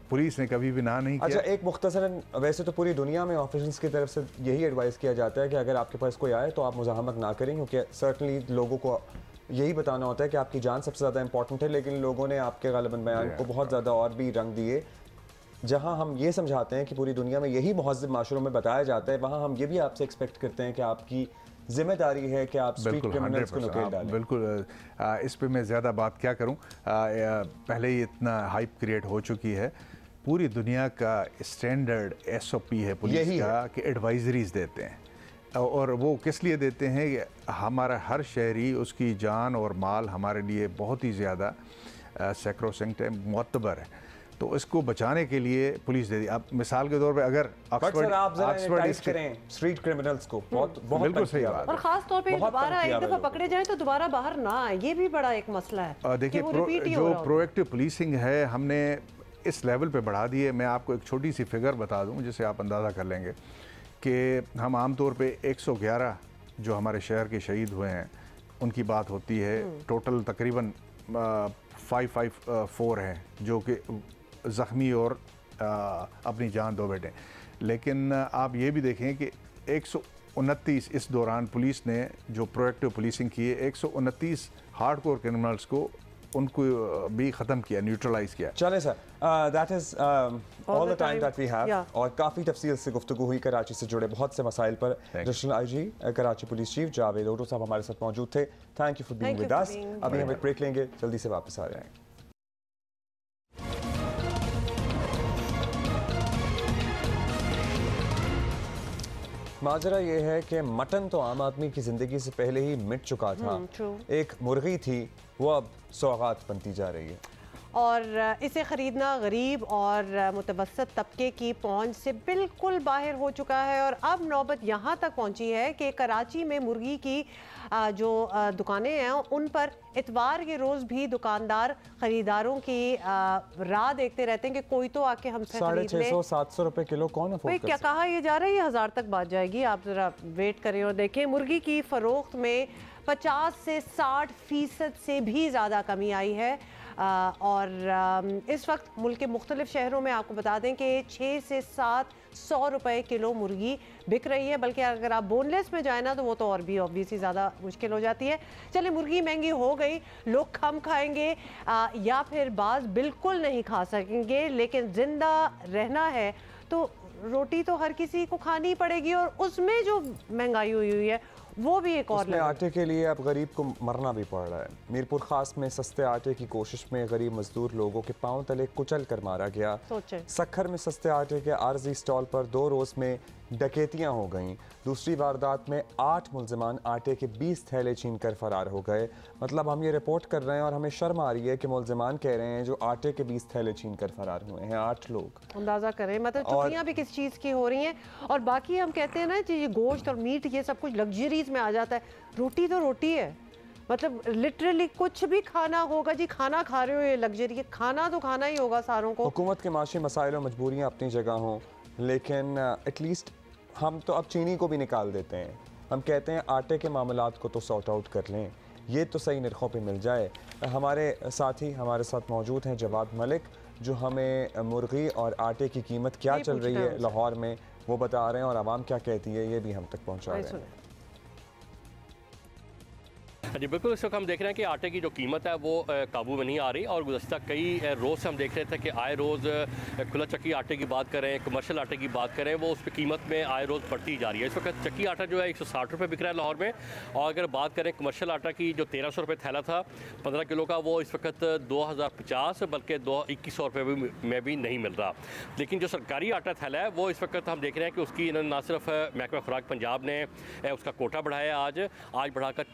पुलिस ने कभी भी ना नहीं किया। अच्छा, एक मुख्तसरन, वैसे तो पूरी दुनिया में ऑफिसर्स की तरफ से यही एडवाइस किया जाता है कि अगर आपके पास कोई आए तो आप मुज़ाहमत ना करें, क्योंकि सर्टनली लोगों को यही बताना होता है कि आपकी जान सबसे ज़्यादा इंपॉर्टेंट है। लेकिन लोगों ने आपके गालिबन बयान को बहुत ज़्यादा और भी रंग दिए। जहां हम ये समझाते हैं कि पूरी दुनिया में यही महज़्ज़ब माशरों में बताया जाता है, वहाँ हम ये भी आपसे एक्सपेक्ट करते हैं कि आपकी जिम्मेदारी है कि आप स्ट्रीट क्रिमिनल्स को नुकेल डालें। बिल्कुल, इस पे मैं ज़्यादा बात क्या करूं, पहले ही इतना हाइप क्रिएट हो चुकी है। पूरी दुनिया का स्टैंडर्ड SOP है पुलिस का कि एडवाइजरीज देते हैं, और वो किस लिए देते हैं कि हमारा हर शहरी, उसकी जान और माल हमारे लिए बहुत ही ज़्यादा सैक्रोसेंक्ट है, मोतबर है। तो इसको बचाने के लिए पुलिस दे दी। अब मिसाल के तौर पे अगर स्ट्रीट क्रिमिनल्स को बहुत बिल्कुल सही बात और खास तौर पे दोबारा एक दफा पकड़े जाए तो दोबारा बाहर ना आए, ये भी बड़ा एक मसला है। देखिए जो प्रोएक्टिव पुलिसिंग है हमने इस लेवल पे बढ़ा दी है। मैं आपको एक छोटी सी फिगर बता दूं जिससे आप अंदाज़ा कर लेंगे कि हम आमतौर पे 111 जो हमारे शहर के शहीद हुए हैं उनकी बात होती है, टोटल तकरीबन 554 हैं जो कि ज़ख्मी और अपनी जान दो बैठे। लेकिन आप ये भी देखें कि 129 इस दौरान पुलिस ने जो प्रोएक्टिव पुलिसिंग की है, 129 हार्डकोर क्रिमिनल्स को उनको भी ख़त्म किया, न्यूट्रलाइज किया। चले sir, that is all the time that we have. और काफ़ी तफसील से गुफ्तगू हुई कराची से जुड़े बहुत से मसाइल पर। Additional IG Karachi police chief Javed ओटो साहब हमारे साथ मौजूद थे। Thank you for being with us. अभी हम एक ब्रेक लेंगे, जल्दी से वापस आ जाएंगे। माजरा ये है कि मटन तो आम आदमी की ज़िंदगी से पहले ही मिट चुका था। एक मुर्गी थी, वो अब सौगात बनती जा रही है और इसे ख़रीदना गरीब और मुतवसत तबके की पहुंच से बिल्कुल बाहर हो चुका है। और अब नौबत यहाँ तक पहुँची है कि कराची में मुर्गी की जो दुकानें हैं उन पर इतवार के रोज़ भी दुकानदार ख़रीदारों की राह देखते रहते हैं कि कोई तो आके हमसे खरीद ले। 650-700 रुपए किलो कौन अफोर्ड कर सकता है? क्या कहा ये जा रहा है, ये 1000 तक बात जाएगी। आप ज़रा वेट करें और देखें। मुर्गी की फ़रोख्त में 50 से 60% से भी ज़्यादा कमी आई है। और इस वक्त मुल्क के मुख्तलिफ शहरों में आपको बता दें कि 6 से 700 रुपए किलो मुर्गी बिक रही है। बल्कि अगर आप बोनलेस में जाए ना तो वो तो और भी ऑब्वियसली ज़्यादा मुश्किल हो जाती है। चले, मुर्गी महंगी हो गई, लोग कम खाएंगे या फिर बाज बिल्कुल नहीं खा सकेंगे, लेकिन ज़िंदा रहना है तो रोटी तो हर किसी को खानी पड़ेगी। और उसमें जो महंगाई हुई है वो भी एक और आटे के लिए अब गरीब को मरना भी पड़ रहा है। मीरपुर खास में सस्ते आटे की कोशिश में गरीब मजदूर लोगों के पांव तले कुचल कर मारा गया। सक्खर में सस्ते आटे के आर्जी स्टॉल पर 2 रोज में डकैतियां हो गईं। दूसरी वारदात में 8 मुलजमान आटे के 20 थैले छीन कर फरार हो गए। मतलब हम ये रिपोर्ट कर रहे हैं और हमें शर्म आ रही है कि मुलजमान कह रहे हैं जो आटे के 20 थैले छीन कर फरार हुए हैं 8 लोग। अंदाजा करें मतलब चोरियां भी किस चीज़ की हो रही हैं। और बाकी हम कहते हैं ना कि ये गोश्त और मीट ये सब कुछ लग्जरीज में आ जाता है, रोटी तो रोटी है। मतलब लिटरली कुछ भी खाना होगा जी, खाना खा रहे हो ये लग्जरी है, खाना तो खाना ही होगा सारों को। हुकूमत के माशी मसाइल और मजबूरियाँ अपनी जगह हों, लेकिन एटलीस्ट हम तो अब चीनी को भी निकाल देते हैं। हम कहते हैं आटे के मामलात को तो सॉर्ट आउट कर लें, ये तो सही निर्खों पे मिल जाए। हमारे साथी हमारे साथ मौजूद हैं जवाद मलिक, जो हमें मुर्गी और आटे की कीमत क्या चल रही है लाहौर में वो बता रहे हैं और आवाम क्या कहती है ये भी हम तक पहुँचा रहे हैं। जी बिल्कुल, इस वक्त हम देख रहे हैं कि आटे की जो कीमत है वो काबू में नहीं आ रही। और गुज़श्ता कई रोज़ से हम देख रहे थे कि आए रोज़ खुला चक्की आटे की बात करें, कमर्शियल आटे की बात करें, वो उस पर कीमत में आए रोज़ बढ़ती जा रही है। इस वक्त चक्की आटा जो है 160 रुपये बिक रहा है लाहौर में। और अगर बात करें कमर्शियल आटा की, जो 1300 रुपये थैला था 15 किलो का, वो इस वक्त 2050 बल्कि 2100 रुपये में भी नहीं मिल रहा। लेकिन जो सरकारी आटा थैला है वो इस वक्त हम देख रहे हैं कि उसकी इन्होंने ना सिर्फ महकमा खुराक पंजाब ने उसका कोटा बढ़ाया, आज बढ़ाकर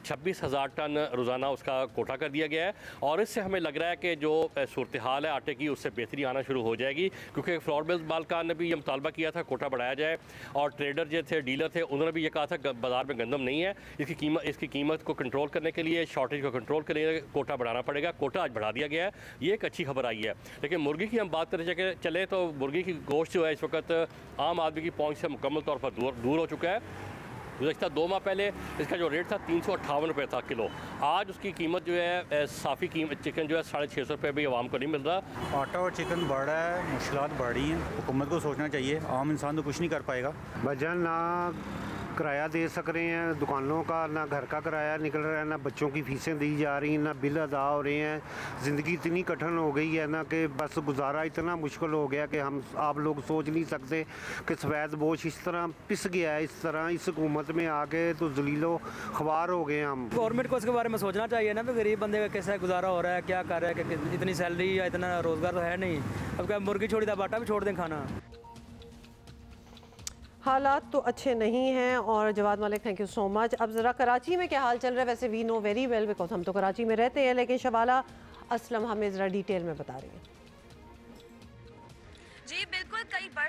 26,000 टन रोज़ाना उसका कोटा कर दिया गया है। और इससे हमें लग रहा है कि जो सूरत हाल है आटे की उससे बेहतरी आना शुरू हो जाएगी, क्योंकि फ्लोर मिल्स मालकान ने भी ये मुतालबा किया था कोटा बढ़ाया जाए। और ट्रेडर जो थे, डीलर थे, उन्होंने भी ये कहा था बाज़ार में गंदम नहीं है, इसकी कीमत को कंट्रोल करने के लिए, शॉर्टेज को कंट्रोल करने के लिए कोटा बढ़ाना पड़ेगा। कोटा आज बढ़ा दिया गया है, ये एक अच्छी खबर आई है। लेकिन मुर्गी की हम बात करते चले तो मुर्गी की गोश्त जो है इस वक्त आम आदमी की पहुँच से मुकम्मल तौर पर दूर हो चुका है। गुज़श्ता 2 माह पहले इसका जो रेट था 358 रुपये था किलो, आज उसकी कीमत जो है साफ़ी कीमत चिकन जो है 650 रुपये भी आवाम को नहीं मिल रहा। आटा और चिकन बढ़ रहा है, मुश्किलात बढ़ रही हैं, हुकूमत को सोचना चाहिए, आम इंसान तो कुछ नहीं कर पाएगा। वजह ना किराया दे सक रहे हैं दुकानों का, ना घर का किराया निकल रहा है, ना बच्चों की फीसें दी जा रही हैं, ना बिल अदा हो रहे हैं। ज़िंदगी इतनी कठिन हो गई है ना कि बस गुजारा इतना मुश्किल हो गया कि आप लोग सोच नहीं सकते कि सफ़ेद बोझ इस तरह पिस गया है। इस तरह इस हुकूमत में आके तो जलीलो ख्वार हो गए हम। गवर्नमेंट को इसके बारे में सोचना चाहिए ना, तो गरीब बंदे का कैसा गुजारा हो रहा है, क्या कर रहा है, कि इतनी सैलरी या इतना रोज़गार तो है नहीं। अब क्या मुर्गी छोड़ी था, बाटा भी छोड़ दें खाना। हालात तो अच्छे नहीं हैं। और Jawad Malik, thank you so much. अब ज़रा कराची में क्या हाल चल रहा है, वैसे we know very well because हम तो कराची में रहते हैं, लेकिन शबाला असलम हमें ज़रा डिटेल में बता रही हैं।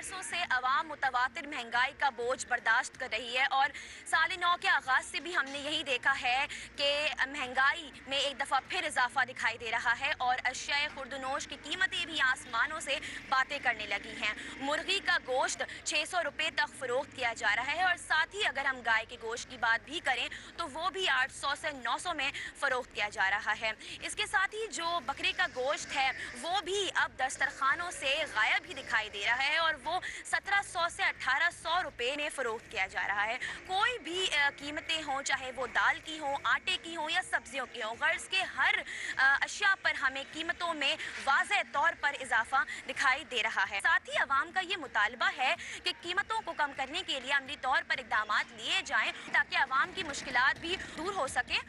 बरसों से अवाम मुतवातिर महंगाई का बोझ बर्दाश्त कर रही है और साल नौ के आगाज से भी हमने यही देखा है कि महंगाई में एक दफ़ा फिर इजाफा दिखाई दे रहा है और अशियाए खुर्दनोश की कीमतें भी आसमानों से बातें करने लगी हैं। मुर्गी का गोश्त 600 रुपये तक फरोख्त किया जा रहा है और साथ ही अगर हम गाय के गोश्त की बात भी करें तो वो भी 800 से 900 में फरोख्त किया जा रहा है। इसके साथ ही जो बकरे का गोश्त है वो भी अब दस्तरखानों से गायब ही दिखाई दे रहा है और वो 1700 से 1800 रुपए में फरोख्त किया जा रहा है। कोई भी कीमतें हों, चाहे वो दाल की हो, आटे की हो या सब्जियों की हो, गर्ज के हर अशिया पर हमें कीमतों में वाज़ेह तौर पर इजाफा दिखाई दे रहा है। साथ ही अवाम का ये मुतालबा है कि कीमतों को कम करने के लिए अमली तौर पर इक़दाम लिए जाएं ताकि अवाम की मुश्किलात भी दूर हो सके।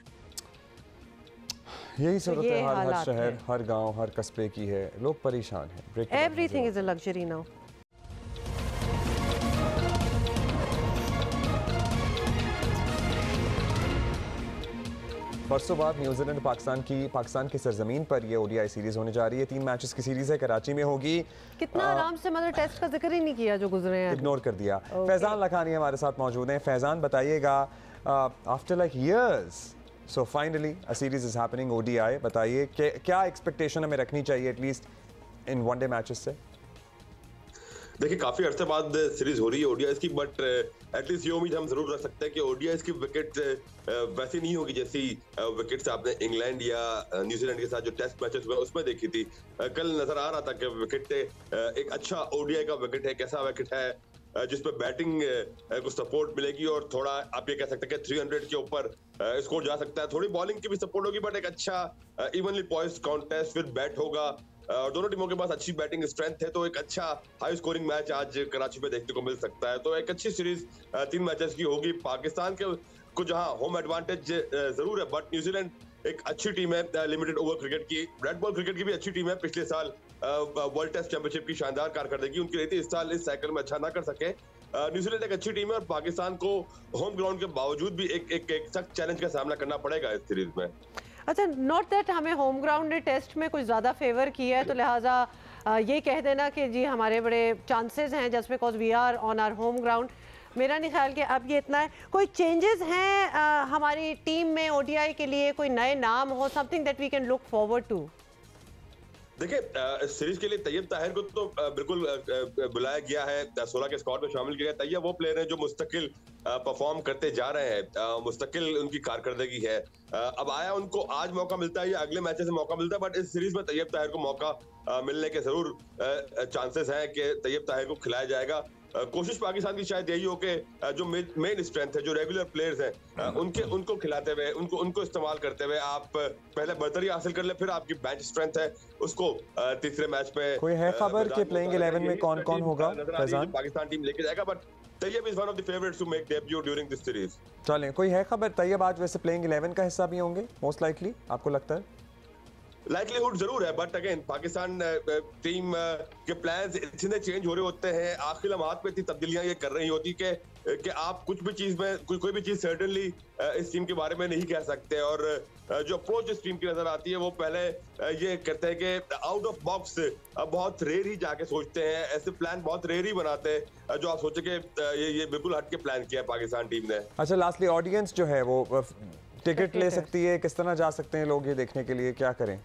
यही सूरत हाल हर शहर, हर गांव, हर कस्बे की है। लोग परेशान हैं। Everything is a luxury now. परसों बाद न्यूजीलैंड पाकिस्तान की सरजमीन पर ये ओडीआई सीरीज होने जा रही है। 3 मैचेस की सीरीज है, कराची में होगी। कितना आराम से, मतलब टेस्ट का जिक्र ही नहीं किया जो गुजरे हैं, इग्नोर कर दिया। फैजान लखानी हमारे साथ मौजूद हैं। फैजान, बताइएगा after like years so finally a series is happening ODI, बताइए कि क्या एक्सपेक्टेशन हमें रखनी चाहिए एटलीस्ट इन वनडे मैचेस से? देखिए, काफी अरसे बाद सीरीज हो रही है ओडीआईस की, बट एटलीस्ट ये उम्मीद हम जरूर रख सकते हैं कि ओडीआईस की विकेट वैसी नहीं होगी जैसी विकेट्स आपने इंग्लैंड या न्यूजीलैंड के साथ जो टेस्ट मैचेस हुए उसमें देखी थी। कल नजर आ रहा था कि विकेट एक अच्छा ओडीआई का विकेट है, कैसा विकेट है जिसमें बैटिंग को सपोर्ट मिलेगी और थोड़ा आप ये कह सकते हैं कि 300 के ऊपर स्कोर जा सकता है। थोड़ी बॉलिंग की भी सपोर्ट होगी, बट एक अच्छा इवनली पॉइस्ड कॉन्टेस्ट फिर बैट होगा और दोनों टीमों के पास अच्छी बैटिंग स्ट्रेंथ है, तो एक अच्छा हाई स्कोरिंग मैच आज कराची में देखने को मिल सकता है। तो एक अच्छी सीरीज 3 मैचेस की होगी। पाकिस्तान के को जहां होम एडवांटेज जरूर है, बट न्यूजीलैंड एक अच्छी टीम है लिमिटेड ओवर क्रिकेट की। रेड बॉल क्रिकेट की भी अच्छी टीम है। पिछले साल वर्ल्ड टेस्ट चैंपियनशिप की शानदार कारकर्दगी उनकी रही थी, इस साल इस साइकिल में अच्छा ना कर सके। न्यूजीलैंड एक अच्छी टीम है और पाकिस्तान को होम ग्राउंड के बावजूद भी एक सख्त चैलेंज का सामना करना पड़ेगा इस सीरीज में। अच्छा, नॉट दैट हमें होम ग्राउंड ने टेस्ट में कुछ ज़्यादा फेवर किया है, तो लिहाजा ये कह देना कि जी हमारे बड़े चांसेस हैं just because we are on our home ground, मेरा नहीं ख्याल कि अब ये इतना है। कोई चेंजेस हैं हमारी टीम में ओडीआई के लिए, कोई नए नाम हो, something that we can look forward to? देखिए, सीरीज के लिए तैयब ताहिर को तो बिल्कुल बुलाया गया है, 16 के स्क्वाड में शामिल किया गया। तैयब वो प्लेयर हैं जो मुस्तकिल परफॉर्म करते जा रहे हैं, मुस्तकिल उनकी कारकर्दगी है। अब आया उनको आज मौका मिलता है या अगले मैच से मौका मिलता है, बट इस सीरीज में तैयब ताहिर को मौका मिलने के जरूर चांसेस हैं कि तैयब ताहिर को खिलाया जाएगा। कोशिश पाकिस्तान की शायद यही हो कि जो मेन स्ट्रेंथ है, जो रेगुलर प्लेयर्स हैं, उनको खिलाते हुए, उनको इस्तेमाल करते हुए आप पहले बर्तरी हासिल कर ले, फिर आपकी बेंच स्ट्रेंथ है उसको तीसरे मैच पे। कोई है खबर कि प्लेइंग 11 में कौन होगा? पाकिस्तान टीम लेके जाएगा, but Tayyab is one of the favourites to make debut during this series. चलें, कोई है खबर तैयब आज वैसे प्लेइंग 11 का हिस्सा भी होंगे मोस्ट लाइकली, आपको लगता है? लाइकलीहुड जरूर है, बट अगेन पाकिस्तान टीम के प्लान्स इतने चेंज हो रहे होते हैं, आखिरी लम्हात पे इतनी तब्दीलियां ये कर रही होती कि आप कुछ भी चीज में कोई भी चीज सर्टेनली इस टीम के बारे में नहीं कह सकते। और जो अप्रोच इस टीम की नजर आती है वो पहले ये कहते हैं कि आउट ऑफ बॉक्स बहुत रेयर ही जाके सोचते हैं, ऐसे प्लान बहुत रेयर ही बनाते हैं जो आप सोचे कि ये बिल्कुल हट के प्लान किया है पाकिस्तान टीम ने। अच्छा, लास्टली ऑडियंस जो है वो टिकट ले सकती है, किस तरह जा सकते हैं लोग ये देखने के लिए, क्या करें?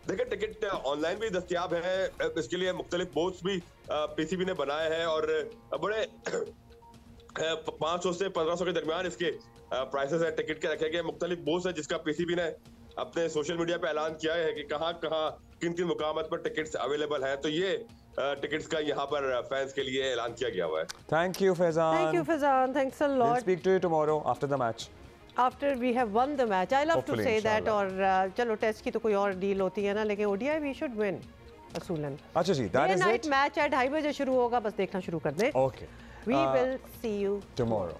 देखिए, टिकट ऑनलाइन भी दस्तयाब है, इसके लिए मुख्तलिफ बोर्ड्स भी पीसीबी ने बनाए हैं और बड़े 500 से 1500 के दरमियान इसके प्राइसेस है टिकट के रखे गए। मुख्तलिफ बोर्ड्स है जिसका पीसीबी ने अपने सोशल मीडिया पे ऐलान किया है कि कहाँ किन मुकामात पर टिकट्स अवेलेबल हैं, तो ये टिकट्स का यहाँ पर फैंस के लिए ऐलान किया गया हुआ है। Thank you Faizan, thanks a lot. Speak to you tomorrow after the match. After we have won the match, I love to say that। और चलो टेस्ट की तो कोई और डील होती है ना, लेकिन ओडीआई we should win असूलन। अच्छा जी, that is it। Night match है, 2:30 बजे शुरू होगा, बस देखना शुरू कर दें। Okay, we will see you tomorrow।